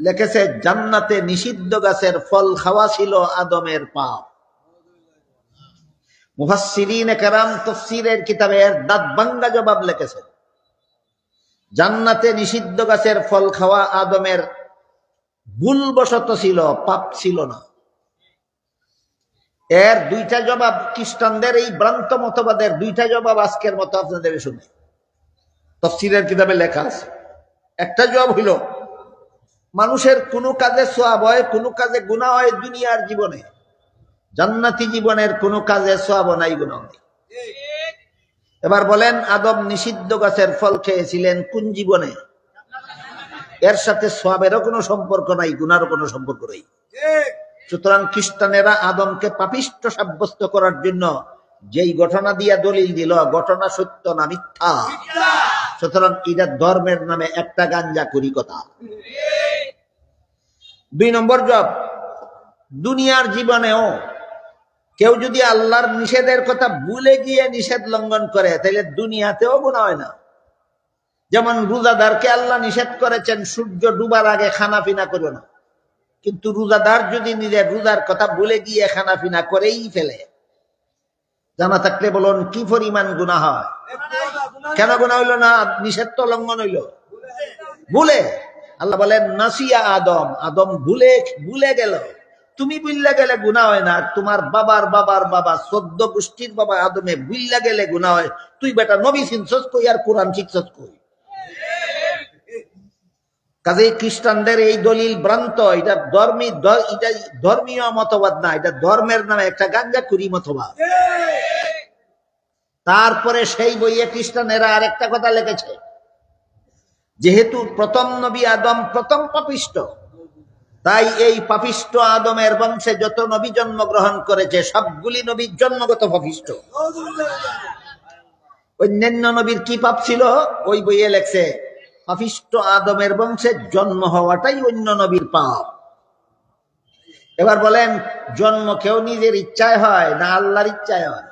লিখেছে, জান্নাতে নিষিদ্ধ গাছের ফল খাওয়া ছিল আদমের পাপ। মুফাসসিরিনে কেরাম তাফসীরের কিতাবে এর দাঁত ভাঙ্গা জবাব লিখেছেন, জান্নাতে নিষিদ্ধ গাছের ফল খাওয়া আদমের ভুলবশত ছিল, পাপ ছিল না। এর দুইটা জবাব, খ্রিস্টানদের এই ভ্রান্ত মতবাদের দুইটা জবাব আজকের মতো আপনাদের শুনে তাফসীরের কিতাবে লেখা আছে। একটা জবাব হইল, মানুষের কোনো কাজে সওয়াব হয়, কোনো কাজে গুনাহ হয় দুনিয়ার জীবনে, জান্নাতি জীবনের কোনো কাজে সওয়াব নাই, গুনাহ নেই। এবার বলেন, আদম নিষিদ্ধ গাছের ফল খেয়েছিলেন কোন জীবনে? এর সাথে সওয়াবেরও কোনো সম্পর্ক নাই, গুনারও কোনো সম্পর্ক নেই। সুতরাং খ্রিস্টানেরা আদমকে পাপিষ্ট সাব্যস্ত করার জন্য যেই ঘটনা দিয়া দলিল দিল, ঘটনা সত্য না মিথ্যা? সুতরাং এটা ধর্মের নামে একটা গাঁজাখুরি কথা। 2 নম্বর জব, দুনিয়ার জীবনেও কেউ যদি আল্লাহর নিষেধের কথা ভুলে গিয়ে নিষেধ লঙ্ঘন করে, তাহলে দুনিয়াতেও গুনাহ হয় না। যেমন রোজাদারকে আল্লাহ নিষেধ করেছেন সূর্য ডুবার আগে খানা পিনা করো না, কিন্তু রোজাদার যদি নিজের রোজার কথা ভুলে গিয়ে খানা পিনা করেই ফেলে, জানা থাকলে বলুন কি পরিমাণ গুনাহ হয়? কেন গুনাহ হইল না? নিষেধ তো লঙ্ঘন হইল ভুলে। আল্লাহ বলেন, নাসিয়া আদম, আদম ভুলে গেল। তুমি ভুললে গেলে গুনাহ হয় না, তোমার বাবার বাবার বাবা 14 গোষ্ঠীর বাবা আদমে ভুললে গেলে গুনাহ হয়। তুই বেটা নবী চিনছস কই আর কোরআন শিখছস কই? কাজে খ্রিস্টানদের এই দলিল ভ্রান্ত। এটা ধর্মীয় মতবাদ না, এটা ধর্মের নামে একটা গাঁজাখুরি মতবাদ। তারপরে সেই বইয়ে খ্রিস্টানেরা আরেকটা কথা লিখেছে, যেহেতু প্রথম নবী আদম প্রথম পাপিষ্ট, তাই এই পাপিষ্ট আদমের বংশে যত নবী জন্মগ্রহণ করেছে সবগুলি নবীর জন্মগত পাপিষ্ট। অন্যান্য নবীর কি পাপ ছিল? ওই বইয়ে লেখছে, পাপিষ্ট আদমের বংশে জন্ম হওয়াটাই অন্য নবীর পাপ। এবার বলেন, জন্ম কেউ নিজের ইচ্ছায় হয় না আল্লাহর ইচ্ছায় হয়?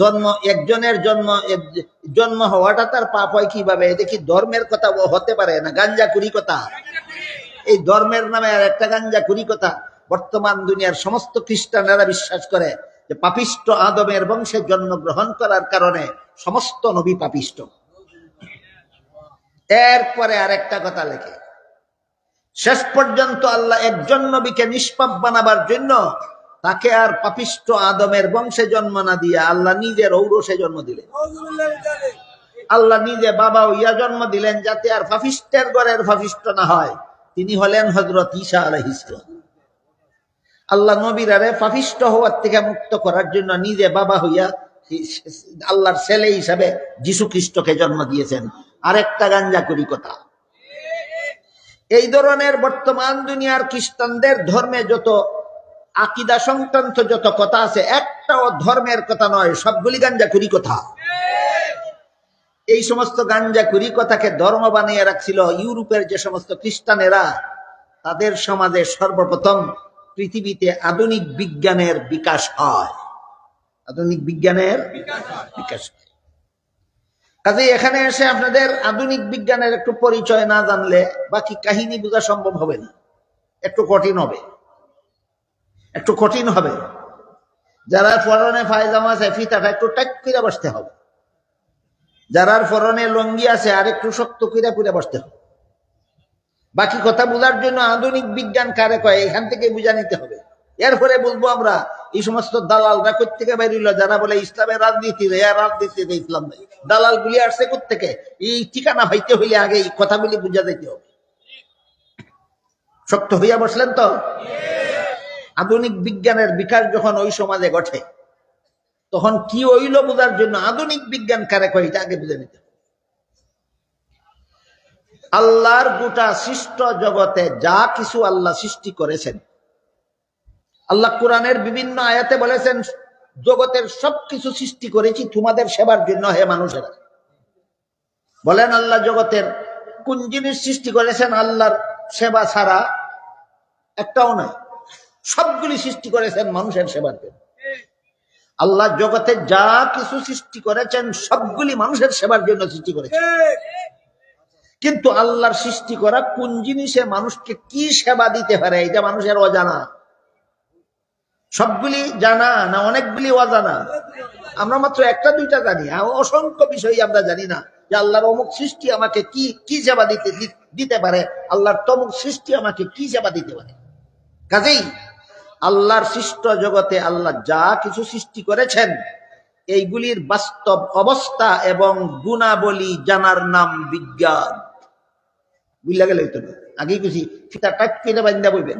জন্ম একজনের জন্ম হওয়াটা তার পাপ হয় কিভাবে? এটা কি ধর্মের কথা হতে পারে না গাঁজাখুরি কথা? এই ধর্মের নামে আর একটা গাঁজাখুরি কথা। বর্তমান দুনিয়ার সমস্ত খ্রিস্টানেরা বিশ্বাস করে যে পাপিষ্ট আদমের বংশে জন্মগ্রহণ করার কারণে সমস্ত নবী পাপিষ্ট। এরপরে আরেকটা কথা লেখে, শেষ পর্যন্ত আল্লাহ একজন নবীকে নিষ্পাপ বানাবার জন্য তাকে আর পাপিষ্ট আদমের বংশে জন্ম না দিয়ে আল্লাহ নিজের ঔরসে জন্ম দিলেন। আল্লাহ নিজে বাবা হইয়া জন্ম দিলেন যাতে আর পাপিষ্টের ঘরের পাপিষ্ট না হয়। তিনি হলেন হযরত ঈসা আলাইহিস সালাম। আল্লাহ নবীরারে পাপিষ্ট হওয়ার থেকে মুক্ত করার জন্য নিজে বাবা হইয়া আল্লাহর ছেলে হিসাবে যীশু খ্রিস্টকে জন্ম দিয়েছেন। আরেকটা গাঁজাখুরি কথা। এই ধরনের বর্তমান দুনিয়ার খ্রিস্টানদের ধর্মে যত আকীদা সংক্রান্ত যত কথা আছে, একটাও ধর্মের কথা নয়, সবগুলি গাঞ্জাখুরি কথা। এই সমস্ত গাঞ্জাখুরি কথাকে ধর্ম বানিয়ে রাখছিল ইউরোপের যে সমস্ত খ্রিস্টানেরা। তাদের সমাজে সর্বপ্রথম পৃথিবীতে আধুনিক বিজ্ঞানের বিকাশ হয়, আধুনিক বিজ্ঞানের বিকাশ হয়। কাজে এখানে এসে আপনাদের আধুনিক বিজ্ঞানের একটু পরিচয় না জানলে বাকি কাহিনী বোঝা সম্ভব হবে না, একটু কঠিন হবে, একটু কঠিন হবে। যারা পরনে পায়জামা আছে ফিতাটা একটু টাইট করে বসতে হবে, যারার পরনে লঙ্গি আছে আর একটু শক্ত করে পুরে বসতে হবে। বাকি কথা বোঝার জন্য আধুনিক বিজ্ঞান কারে কয় এখান থেকে বুঝা নিতে হবে। এরপরে বলবো আমরা এই সমস্ত দালালরা কোত্থেকে বেরিল, যারা বলে ইসলামের রাজনীতি, রাজনীতিতে ইসলাম নেই। দালাল গুলি আসছে কোত্থেকে? এই ঠিকানা হইতে হইলে আগে এই কথাগুলি বুঝা দিতে হবে। শক্ত হইয়া বসলেন তো? আধুনিক বিজ্ঞানের বিকাশ যখন ওই সমাজে ঘটে, তখন কি হইল বোঝার জন্য আধুনিক বিজ্ঞান কারে কয় এটা আগে বুঝে নিতে হবে। আল্লাহর গোটা সৃষ্ট জগতে যা কিছু আল্লাহ সৃষ্টি করেছেন, আল্লাহ কোরআনের বিভিন্ন আয়াতে বলেছেন জগতের সবকিছু সৃষ্টি করেছি তোমাদের সেবার জন্য হে মানুষেরা। বলেন আল্লাহ জগতের কোন জিনিস সৃষ্টি করেছেন আল্লাহর সেবা ছাড়া? একটাও নয়, সবগুলি সৃষ্টি করেছেন মানুষের সেবার জন্য। আল্লাহ জগতে যা কিছু সৃষ্টি করেছেন সবগুলি মানুষের সেবার জন্য সৃষ্টি করেছেন। কিন্তু আল্লাহর সৃষ্টি করা কোন জিনিসে মানুষকে কি সেবা দিতে পারে এটা মানুষের অজানা। সবগুলি জানা না অনেকগুলি অজানা? আমরা মাত্র একটা দুইটা জানি, অসংখ্য বিষয় আমরা জানি না যে আল্লাহর অমুক সৃষ্টি আমাকে কি কি সেবা দিতে পারে, আল্লাহর তমুক সৃষ্টি আমাকে কি সেবা দিতে পারে। কাজেই আল্লাহর সৃষ্ট জগতে আল্লাহ যা কিছু সৃষ্টি করেছেন এইগুলির বাস্তব অবস্থা এবং গুণাবলী জানার নাম বিজ্ঞান। বুঝলা গেল তো? আগেই কিছু ফিতা টাইট করে বান্ধা বইবেন।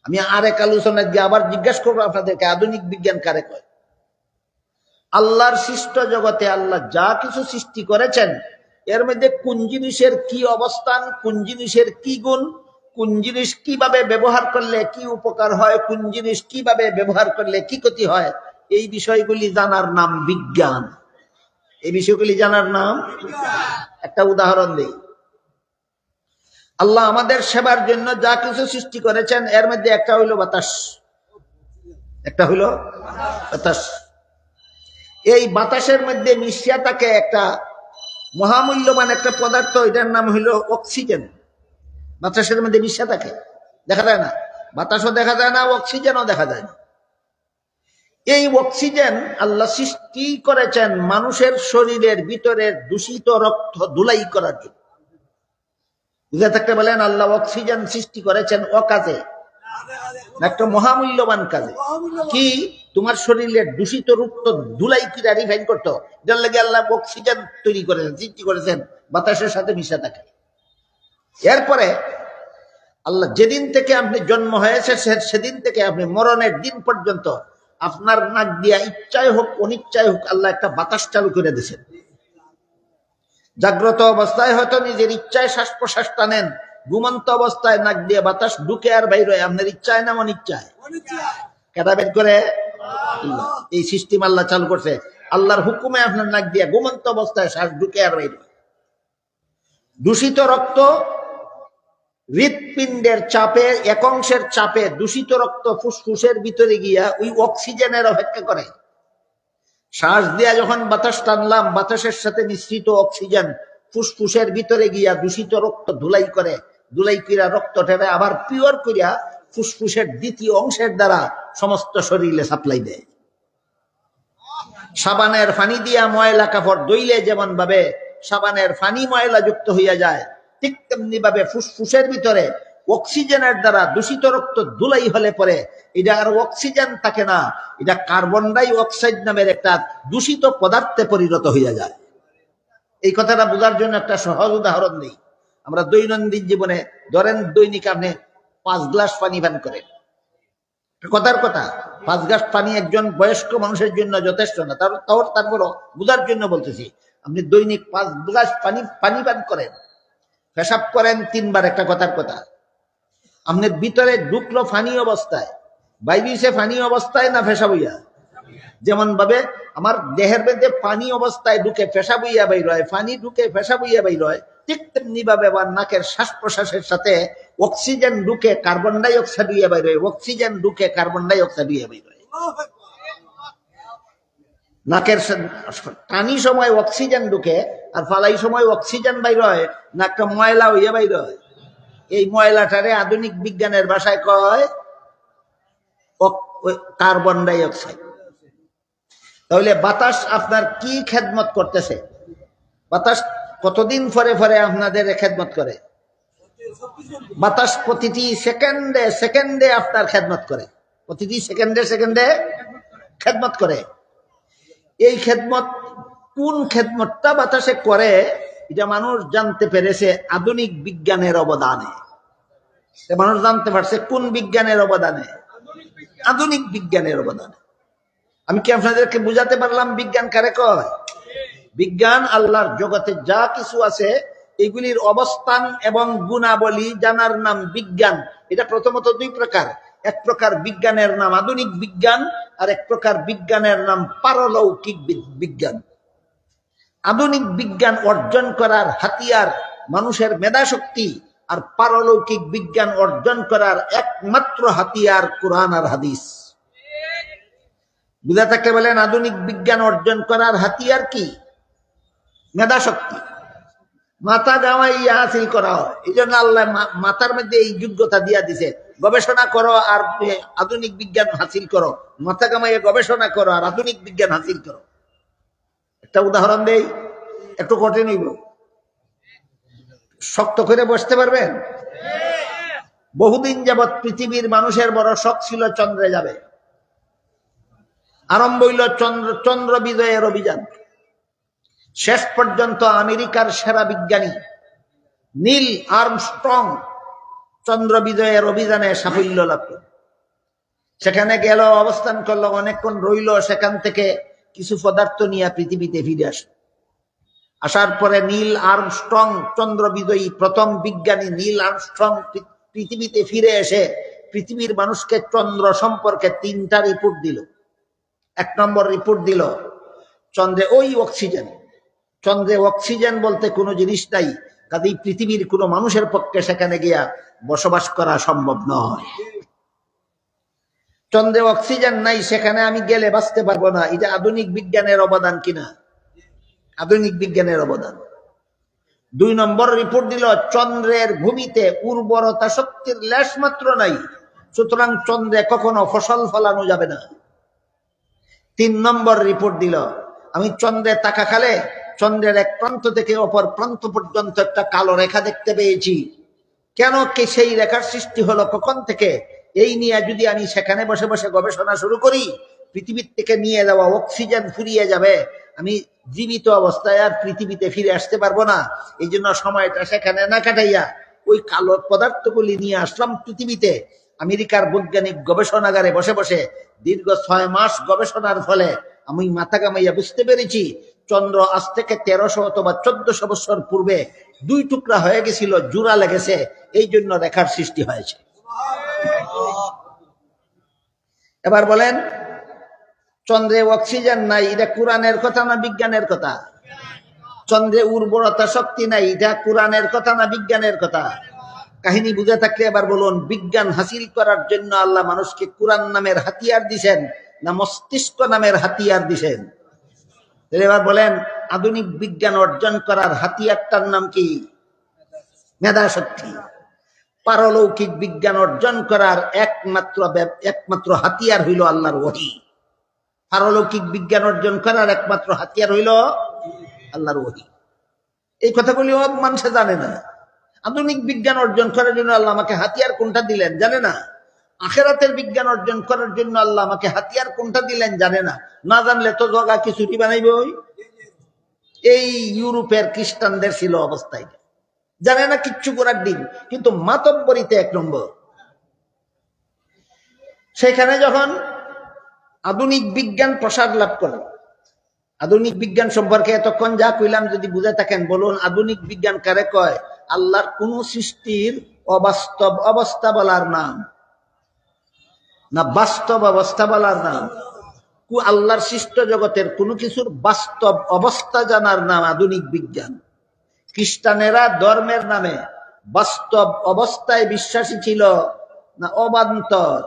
আমি আরেক আলোচনায় গিয়ে আবার জিজ্ঞাসা করবো আপনাদেরকে আধুনিক বিজ্ঞান কারে কয়। আল্লাহর সৃষ্ট জগতে আল্লাহ যা কিছু সৃষ্টি করেছেন এর মধ্যে কোন জিনিসের কি অবস্থান, কোন জিনিসের কি গুণ, কোন জিনিস কিভাবে ব্যবহার করলে কি উপকার হয়, কোন জিনিস কিভাবে ব্যবহার করলে কি ক্ষতি হয়, এই বিষয়গুলি জানার নাম বিজ্ঞান। এই বিষয়গুলি জানার নাম। একটা উদাহরণ দেই। আল্লাহ আমাদের সেবার জন্য যা কিছু সৃষ্টি করেছেন এর মধ্যে একটা হইল বাতাস, একটা হইল বাতাস। এই বাতাসের মধ্যে মিশিয়া থাকে একটা মহামূল্যবান একটা পদার্থ, এটার নাম হইল অক্সিজেন। বাতাসের মধ্যে মিশিয়া থাকে, দেখা যায় না, বাতাসও দেখা যায় না, অক্সিজেনও দেখা যায় না। এই অক্সিজেন আল্লাহ সৃষ্টি করেছেন মানুষের শরীরের ভিতরের দূষিত রক্ত ধুলাই করার জন্য। বুঝে থাকতে বলেন আল্লাহ অক্সিজেন সৃষ্টি করেছেন অকাজে, একটা মহামূল্যবান কাজে। কি? তোমার শরীরের দূষিত রক্ত ধুলাই কিরা রিফাইন করতো, যার লাগে আল্লাহ অক্সিজেন তৈরি করেছেন, সৃষ্টি করেছেন, বাতাসের সাথে মিশে থাকে। এরপরে আল্লাহ যেদিন থেকে আপনি জন্ম হয়েছে সেদিন থেকে আপনি মরণের দিন পর্যন্ত আপনার নাক দিয়া ইচ্ছায় হোক অনিচ্ছায় হোক আল্লাহ একটা বাতাস চালু করে দিয়েছেন। জাগ্রত অবস্থায় হয়তো নিজের ইচ্ছায় শ্বাস প্রশ্বাস টানেন, ঘুমন্ত অবস্থায় নাক দিয়ে বাতাস ঢুকে আর বাইরে হয়, আপনার ইচ্ছায় না অনিচ্ছায়? কেটা বের করে? এই সিস্টেম আল্লাহ চালু করছে। আল্লাহর হুকুমে আপনার নাক দিয়ে ঘুমন্ত অবস্থায় শ্বাস ঢুকে আর বাইরে হয়। দূষিত রক্ত হৃৎপিণ্ডের চাপে, একাংশের চাপে দূষিত রক্ত ফুসফুসের ভিতরে গিয়া ওই অক্সিজেনের অপেক্ষা করে। শ্বাস দিয়া যখন বাতাস টানলাম, বাতাসের সাথে মিশ্রিত অক্সিজেন ফুসফুসের ভিতরে গিয়া দূষিত রক্ত ধুলাই করে, ধুলাই করিয়া রক্তটারে আবার পিওর করিয়া ফুসফুসের দ্বিতীয় অংশের দ্বারা সমস্ত শরীরে সাপ্লাই দেয়। সাবানের পানি দিয়া ময়লা কাপড় ধুইলে যেমন ভাবে সাবানের পানি ময়লা যুক্ত হইয়া যায়, ঠিক তেমনি ভাবে ফুসফুসের ভিতরে অক্সিজেনের দ্বারা দূষিত রক্ত ধুলাই হলে পরে এটা আর অক্সিজেন থাকে না, এটা কার্বন ডাই অক্সাইড নামের একটা দূষিত পদার্থে পরিণত হইয়া যায়। এই কথাটা বোঝার জন্য একটা সহজ উদাহরণ নেই। আমরা দৈনন্দিন জীবনে ধরেন দৈনিক আপনি 5 গ্লাস পানি পান করেন, কথার কথা 5 গ্লাস পানি একজন বয়স্ক মানুষের জন্য যথেষ্ট না, তারপরও বোঝার জন্য বলতেছি। আপনি দৈনিক 5 গ্লাস পানি পান করেন, পেশাব করেন 3 বার, একটা কথার কথা। আপনার ভিতরে ঢুকলো ফানি অবস্থায়, বাইরে ফানি অবস্থায় না পেশাব হইয়া? যেমন ভাবে আমার দেহের মধ্যে পানি অবস্থায় ঢুকে পেশাব হইয়া বাইর হয়, পানি ঢুকে পেশাব হইয়া বাইর হয়, ঠিক তেমনি ভাবে আবার নাকের শ্বাস প্রশ্বাসের সাথে অক্সিজেন ঢুকে কার্বন ডাই অক্সাইড হইয়া বাইর হয়, অক্সিজেন ঢুকে কার্বন ডাই অক্সাইড হইয়া বাইর হয়। নাকের টানি সময় অক্সিজেন ঢুকে আর ফালাই সময় অক্সিজেন বাইর হয়, নাকটা ময়লা হইয়া বাইর হয়। এই ময়লাটারে আধুনিক বিজ্ঞানের ভাষায় কয় কার্বন ডাই অক্সাইড। তাহলে বাতাস আপনার কি খেদমত করতেছে? বাতাস কতদিন পরে পরে আপনাদের খেদমত করে? বাতাস প্রতিটি সেকেন্ডে সেকেন্ডে আপনার খেদমত করে, প্রতিটি সেকেন্ডে সেকেন্ডে খেদমত করে। এই খেদমত, কোন খেদমতটা বাতাসে করে, এটা মানুষ জানতে পেরেছে আধুনিক বিজ্ঞানের অবদানে। মানুষ জানতে পারছে কোন বিজ্ঞানের অবদানে? আধুনিক বিজ্ঞানের অবদানে। আমি কি আপনাদেরকে বুঝাতে পারলাম বিজ্ঞান কারে কয়? বিজ্ঞান আল্লাহর জগতে যা কিছু আছে এগুলির অবস্থান এবং গুণাবলী জানার নাম বিজ্ঞান। এটা প্রথমত 2 প্রকার। এক প্রকার বিজ্ঞানের নাম আধুনিক বিজ্ঞান, আর এক প্রকার বিজ্ঞানের নাম পারলৌকিক বিজ্ঞান। আধুনিক বিজ্ঞান অর্জন করার হাতিয়ার মানুষের মেধাশক্তি, আর পারলৌকিক বিজ্ঞান অর্জন করার একমাত্র হাতিয়ার কোরআন আর হাদিস। বুঝা থাকলে বলেন আধুনিক বিজ্ঞান অর্জন করার হাতিয়ার কি? মেধাশক্তি। মাথা গাওয়াইয়া হাসিল করা হয়। এই জন্য আল্লাহ মাথার মধ্যে এই যোগ্যতা দিয়া দিছে, গবেষণা করো আর আধুনিক বিজ্ঞান হাসিল করো, মাথা কামাইয়া গবেষণা করো আর আধুনিক বিজ্ঞান হাসিল করো। একটা উদাহরণ দেই, একটু কঠিন হইব, শক্ত করে বসতে পারবেন? বহুদিন যাবৎ পৃথিবীর মানুষের বড় শখ ছিল চন্দ্রে যাবে। আরম্ভ হইল চন্দ্র বিজয়ের অভিযান। শেষ পর্যন্ত আমেরিকার সেরা বিজ্ঞানী নীল আর্মস্ট্রং চন্দ্র বিজয়ের অভিযানে সাফল্য লাভ করল। সেখানে গেল, অবস্থান করলো, অনেকক্ষণ রইল, সেখান থেকে কিছু পদার্থ নিয়ে পৃথিবীতে ফিরে আসলো। আসার পরে নীল আর্মস্ট্রং, চন্দ্র বিজয়ী প্রথম বিজ্ঞানী নীল আর্মস্ট্রং পৃথিবীতে ফিরে এসে পৃথিবীর মানুষকে চন্দ্র সম্পর্কে 3টা রিপোর্ট দিল। 1 নম্বর রিপোর্ট দিল, চন্দ্রে ওই অক্সিজেন, চন্দ্রে অক্সিজেন বলতে কোনো জিনিস নাই, কাজেই পৃথিবীর কোনো মানুষের পক্ষে সেখানে গিয়া বসবাস করা সম্ভব নয়। চন্দ্রে অক্সিজেন নাই, সেখানে আমি গেলে বাঁচতে পারবো না। এটা আধুনিক বিজ্ঞানের অবদান কিনা? আধুনিক বিজ্ঞানের অবদান। 2 নম্বর রিপোর্ট দিল, চন্দ্রের ভূমিতে উর্বরতা শক্তির লেশ মাত্র নাই, সুতরাং চন্দ্রে কখনো ফসল ফলানো যাবে না। 3 নম্বর রিপোর্ট দিল, আমি চন্দ্রে তাকা খালে চন্দ্রের এক প্রান্ত থেকে অপর প্রান্ত পর্যন্ত একটা কালো রেখা দেখতে পেয়েছি। কেন কে সেই রেখার সৃষ্টি হলো, কখন থেকে, এই নিয়ে যদি আমি সেখানে বসে বসে গবেষণা শুরু করি, পৃথিবীর থেকে নিয়ে যাওয়া অক্সিজেন ফুরিয়ে যাবে, আমি জীবিত অবস্থায় আর পৃথিবীতে ফিরে আসতে পারবো না। এই জন্য সময়টা সেখানে না কাটাইয়া ওই কালো পদার্থগুলি নিয়ে আসলাম পৃথিবীতে। আমেরিকার বৈজ্ঞানিক গবেষণাগারে বসে বসে দীর্ঘ 6 মাস গবেষণার ফলে আমি মাথা কামাইয়া বুঝতে পেরেছি, চন্দ্র আজ থেকে 1300 অথবা 1400 বছর পূর্বে 2 টুকরা হয়ে গেছিল, জোড়া লেগেছে, এই জন্য রেখার সৃষ্টি হয়েছে। এবার বলেন, চন্দ্রে অক্সিজেন নাই, এটা কোরআনের কথা না বিজ্ঞানের কথা? চন্দ্রে উর্বরতা শক্তি নাই, এটা কোরআনের কথা না বিজ্ঞানের কথা? কাহিনী বুঝে থাকলে এবার বলুন, বিজ্ঞান হাসিল করার জন্য আল্লাহ মানুষকে কোরআন নামের হাতিয়ার দিছেন না মস্তিষ্ক নামের হাতিয়ার দিছেন? এবার বলেন, আধুনিক বিজ্ঞান অর্জন করার হাতিয়ারটার নাম কি? মেধাশক্তি। পারলৌকিক বিজ্ঞান অর্জন করার একমাত্র হাতিয়ার হইল আল্লাহর ওহী। পারলৌকিক বিজ্ঞান অর্জন করার একমাত্র হাতিয়ার হইল আল্লাহর ওহী। এই কথাগুলি মানুষে জানে না। আধুনিক বিজ্ঞান অর্জন করার জন্য আল্লাহ আমাকে হাতিয়ার কোনটা দিলেন জানে না। আখেরাতের বিজ্ঞান অর্জন করার জন্য আল্লাহ আমাকে হাতিয়ার কোনটা দিলেন জানে না। না জানলে তো জগা কি ছুটি বানাইবে? এই ইউরোপের খ্রিস্টানদের ছিল অবস্থায়, জানে না কিচ্ছু করার দিন, কিন্তু মাতব্বরিতে 1 নম্বর। সেখানে যখন আধুনিক বিজ্ঞান প্রসার লাভ করে, আধুনিক বিজ্ঞান সম্পর্কে এতক্ষণ যা কইলাম যদি বুঝে থাকেন, বলুন আধুনিক বিজ্ঞান কারে কয়? আল্লাহর কোন সৃষ্টির অবাস্তব অবস্থা বলার নাম না বাস্তব অবস্থা বলার নাম? আল্লাহর সৃষ্ট জগতের কোনো কিছুর বাস্তব অবস্থা জানার নাম আধুনিক বিজ্ঞান। খ্রিস্টানেরা ধর্মের নামে বাস্তব অবস্থায় বিশ্বাসী ছিল না অবান্তর?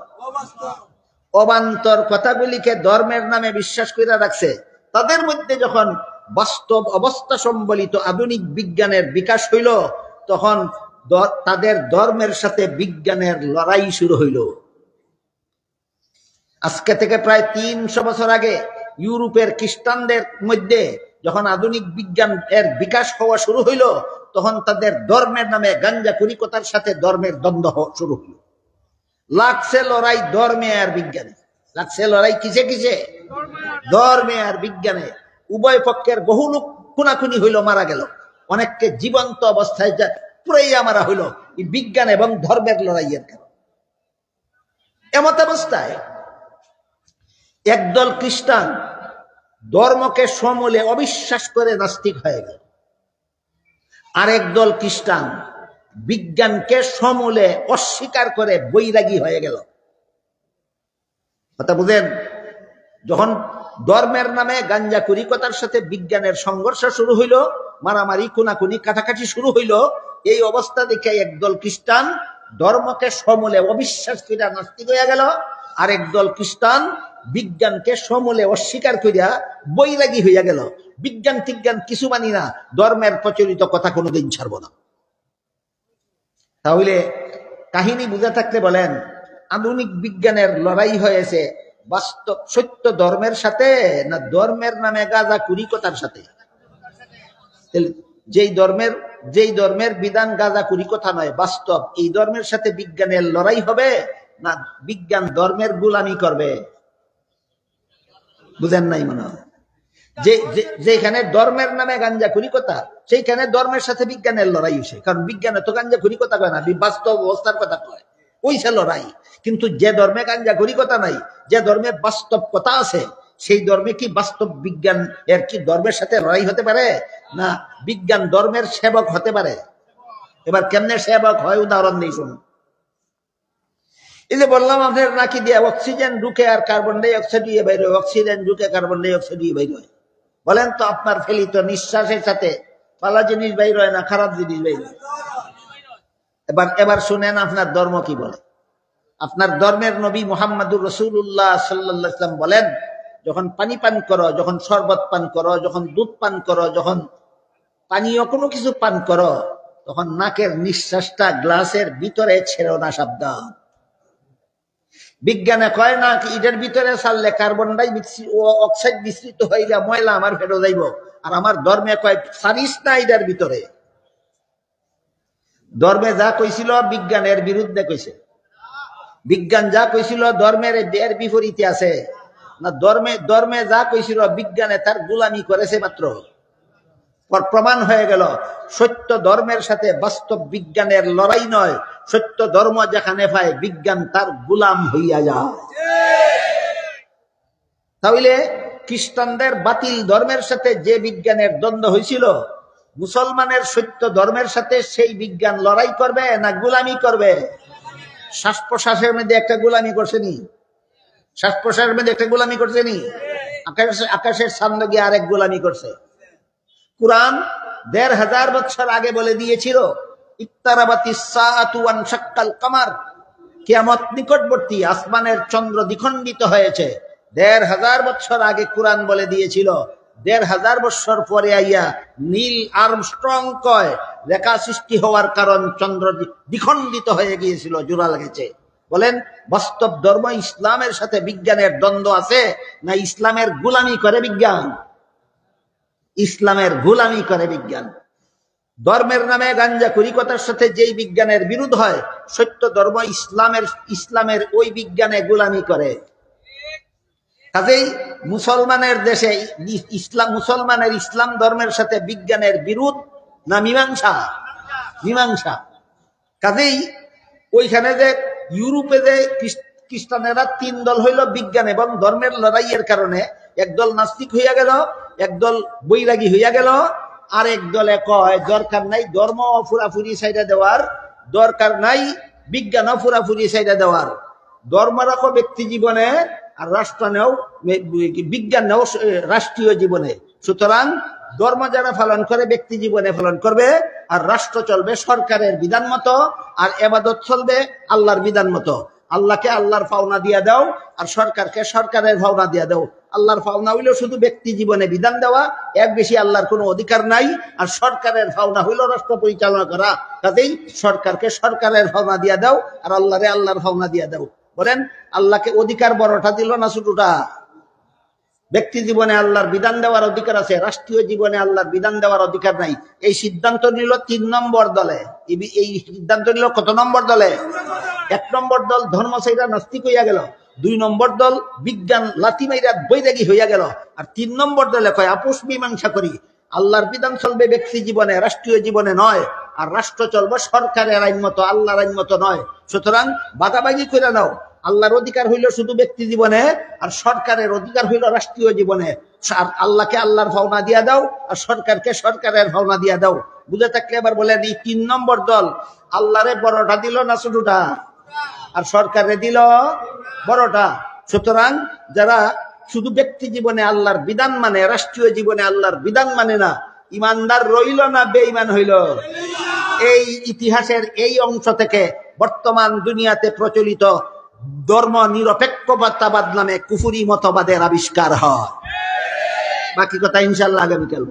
অবান্তর কথাগুলিকে ধর্মের নামে বিশ্বাস করে রাখছে। তাদের মধ্যে যখন বাস্তব অবস্থা সম্বলিত আধুনিক বিজ্ঞানের বিকাশ হইল, তখন তাদের ধর্মের সাথে বিজ্ঞানের লড়াই শুরু হইল। আজকে থেকে প্রায় 300 বছর আগে ইউরোপের খ্রিস্টানদের মধ্যে যখন আধুনিক বিজ্ঞান এর বিকাশ হওয়া শুরু হইল, তখন তাদের ধর্মের নামে গাঞ্জা কুরিকতার সাথে ধর্মের দ্বন্দ্ব শুরু হইল। লাগছে লড়াই ধর্মে আর বিজ্ঞানে। লাগছে লড়াই কিসে কিসে? ধর্মে আর বিজ্ঞানে। উভয় পক্ষের বহু লোক খুনাখুনি হইল, মারা গেল। অনেককে জীবন্ত অবস্থায় পুরাইয়া মারা হইল এই বিজ্ঞান এবং ধর্মের লড়াইয়ের কারণে। এমত অবস্থায় একদল খ্রিস্টান ধর্মকে সমূলে অবিশ্বাস করে নাস্তিক হয়ে গেল, আর একদল খ্রিস্টান বিজ্ঞানকে সমূলে অস্বীকার করে বৈরাগী হয়ে গেল। কথা বুঝেন? যখন ধর্মের নামে গাঞ্জা কুরিকতার সাথে বিজ্ঞানের সংঘর্ষ শুরু হইল, মারামারি খুনাখুনি কাটাকাটি শুরু হইল, এই অবস্থা দেখে একদল খ্রিস্টান ধর্মকে সমূলে অবিশ্বাস করে নাস্তিক হয়ে গেল, আর একদল খ্রিস্টান বিজ্ঞানকে সমূলে অস্বীকার করিয়া বৈরাগী হইয়া গেল। বিজ্ঞান টিজ্ঞান কিছু মানি না, ধর্মের প্রচলিত কথা কোনোদিন ছাড়ব না। তাহলে কাহিনী বুঝে থাকলে বলেন, আধুনিক বিজ্ঞানের লড়াই হয়েছে বাস্তব সত্য ধর্মের সাথে না ধর্মের নামে গাঁজা কুরিকতার সাথে? যেই ধর্মের বিধান গাঁজা কুরিকতা নয়, বাস্তব, এই ধর্মের সাথে বিজ্ঞানের লড়াই হবে না বিজ্ঞান ধর্মের গোলামি করবে? বুঝেন নাই মনে হয়? যেখানে ধর্মের নামে গাঞ্জা কুরিকতা, সেইখানে ধর্মের সাথে বিজ্ঞানের লড়াই হয়েছে। কারণ বিজ্ঞানে তো গাঞ্জা কুরিকতা কয় না, বাস্তব অবস্থার কথা কয়, ওইসে লড়াই। কিন্তু যে ধর্মে গাঞ্জা কুরিকতা নাই, যে ধর্মে বাস্তব কথা আছে, সেই ধর্মে কি বাস্তব বিজ্ঞান এর কি ধর্মের সাথে লড়াই হতে পারে? না, বিজ্ঞান ধর্মের সেবক হতে পারে। এবার কেমনে সেবক হয় উদাহরণ দিই শুনুন। এই যে বললাম আপনার নাকি দিয়ে অক্সিজেন ঢুকে আর কার্বন ডাই অক্সাইড দিয়ে বাইর হয়, অক্সিজেন ঢুকে কার্বন ডাই অক্সাইড দিয়ে বাইর হয়। বলেন তো আপনার ফেলিত নিঃশ্বাসের সাথে ভালো জিনিস বাইর হয় না খারাপ জিনিস বাইর হয়? এবার শুনেন আপনার ধর্ম কি বলে। আপনার ধর্মের নবী মুহাম্মদুর রাসূলুল্লাহ সাল্লাল্লাহু আলাইহি ওয়াসাল্লাম বলেন, যখন পানি পান করো, যখন শরবত পান করো, যখন দুধ পান করো, যখন পানীয় কোনো কিছু পান করো, তখন নাকের নিঃশ্বাসটা গ্লাসের ভিতরে ছেড়ো না, সাবধান। বিজ্ঞানে কয় না কি এটার ভিতরে ছাড়লে কার্বন ডাই অক্সাইড মিশ্রিত হইলে ময়লা আমার ফেরত যাইব, আর আমার ধর্মে কয় ছাড়িস না এটার ভিতরে। ধর্মে যা কইছিল বিজ্ঞানের বিরুদ্ধে কইছে। বিজ্ঞান যা কইছিল ধর্মের এর বিপরীতে আছে না? ধর্মে যা কইছিল বিজ্ঞানে তার গোলামি করেছে মাত্র। প্রমাণ হয়ে গেল সত্য ধর্মের সাথে বাস্তব বিজ্ঞানের লড়াই নয়, সত্য ধর্ম যেখানে পায় বিজ্ঞান তার গোলাম হইয়া যায়। তাহলে খ্রিস্টানদের বাতিল ধর্মের সাথে যে বিজ্ঞানের দ্বন্দ্ব হয়েছিল, মুসলমানের সত্য ধর্মের সাথে সেই বিজ্ঞান লড়াই করবে না গোলামি করবে? শ্বাস প্রশ্বাসের মধ্যে একটা গোলামি করছেনি, শ্বাস প্রশ্বাসের মধ্যে একটা গোলামি করছেনি, আকাশের সামনে গিয়ে আরেক গোলামি করছে। কুরআন ১৫০০ বছর আগে বলে দিয়েছিল, ইক্তারাবাতিস সাআতু ওয়ানশাক্কাল কামার, কিয়ামত নিকটবর্তী, আসমানের চন্দ্র দ্বিখণ্ডিত হয়েছে। ১৫০০ বছর আগে কুরআন বলে দিয়েছিল। ১৫০০ বছর পরে আইয়া নীল আর্মস্ট্রং কয় রেখা সৃষ্টি হওয়ার কারণ চন্দ্র দ্বিখণ্ডিত হয়ে গিয়েছিল, জোড়া লেগেছে। বলেন বাস্তব ধর্ম ইসলামের সাথে বিজ্ঞানের দ্বন্দ্ব আছে না ইসলামের গোলামি করে বিজ্ঞান? ইসলামের গোলামি করে বিজ্ঞান। ধর্মের নামে গাঞ্জা কুরিকতার সাথে যেই বিজ্ঞানের বিরোধ হয়, সত্য ধর্ম ইসলামের ওই বিজ্ঞানে গোলামি করে। কাজেই মুসলমানের দেশে মুসলমানের ইসলাম ধর্মের সাথে বিজ্ঞানের বিরোধ না মীমাংসা? মীমাংসা। কাজেই ওইখানে যে ইউরোপে যে খ্রিস্টানেরা ৩ দল হইল বিজ্ঞান এবং ধর্মের লড়াইয়ের কারণে, একদল নাস্তিক হইয়া গেল, একদল বৈরাগী হইয়া গেল, আরেক দলে কয় দরকার নাই ধর্ম ফুরাফুরি সাইডা দেওয়ার, দরকার নাই বিজ্ঞান ফুরাফুরি সাইডা দেওয়ার। ধর্ম রাখো ব্যক্তি জীবনে, আর রাষ্ট্র নেও, বিজ্ঞান নেও রাষ্ট্রীয় জীবনে। সুতরাং ধর্ম যারা পালন করে ব্যক্তি জীবনে পালন করবে, আর রাষ্ট্র চলবে সরকারের বিধান মতো, আর এবাদত চলবে আল্লাহর বিধান মতো। আল্লাহকে আল্লাহর পাওনা দিয়া দাও, আর সরকারকে সরকারের পাওনা দিয়া দাও। আল্লাহর পাওনা হইল শুধু ব্যক্তি জীবনে বিধান দেওয়া, এর বেশি আল্লাহর কোনো অধিকার নাই। আর সরকারের পাওনা হইল রাষ্ট্র পরিচালনা করা, কাজেই সরকারকে সরকারের পাওনা দিয়া দাও, আর আল্লাহরে আল্লাহর পাওনা দিয়া দাও। বলেন আল্লাহকে অধিকার বড়টা দিল না ছোটটা? ব্যক্তি জীবনে আল্লাহর বিধান দেওয়ার অধিকার আছে, রাষ্ট্রীয় জীবনে আল্লাহর বিধান দেওয়ার অধিকার নাই। এই সিদ্ধান্ত নিল 3 নম্বর দলে। এই সিদ্ধান্ত নিল কত নম্বর দলে? 1 নম্বর দল ধর্ম সাইরা নাস্তিক হইয়া গেল, 2 নম্বর দল বিজ্ঞান লাথি মাইরা বৈরাগী হইয়া গেল, আর 3 নম্বর দলে কয় আপোষ মীমাংসা করি। আল্লাহর বিধান চলবে ব্যক্তি জীবনে, রাষ্ট্রীয় জীবনে নয়, আর রাষ্ট্র চলবে সরকারের আইন মতো, আল্লাহর আইন মতো নয়। সুতরাং বাদাবাগি করে নাও। আল্লাহর অধিকার হইল শুধু ব্যক্তি জীবনে, আর সরকারের অধিকার হইল রাষ্ট্রীয় জীবনে। আল্লাহকে আল্লাহর ভাওনা দিয়া দাও, আর সরকারকে সরকারের ভাওনা দিয়া দাও। বুঝে থাকলে এবার বলেন এই 3 নম্বর দল আল্লাহরে বড়টা দিল না ছোটটা? আর সরকারে দিল বড়টা। সুতরাং যারা শুধু ব্যক্তি জীবনে আল্লাহর বিধান মানে, রাষ্ট্রীয় জীবনে আল্লাহর বিধান মানে না, ইমানদার রইল না বেঈমান হইল? এই ইতিহাসের এই অংশ থেকে বর্তমান দুনিয়াতে প্রচলিত ধর্ম নিরপেক্ষতাবাদ নামে কুফুরি মতবাদের আবিষ্কার হয়। বাকি কথা ইনশাআল্লাহ আগামীকাল।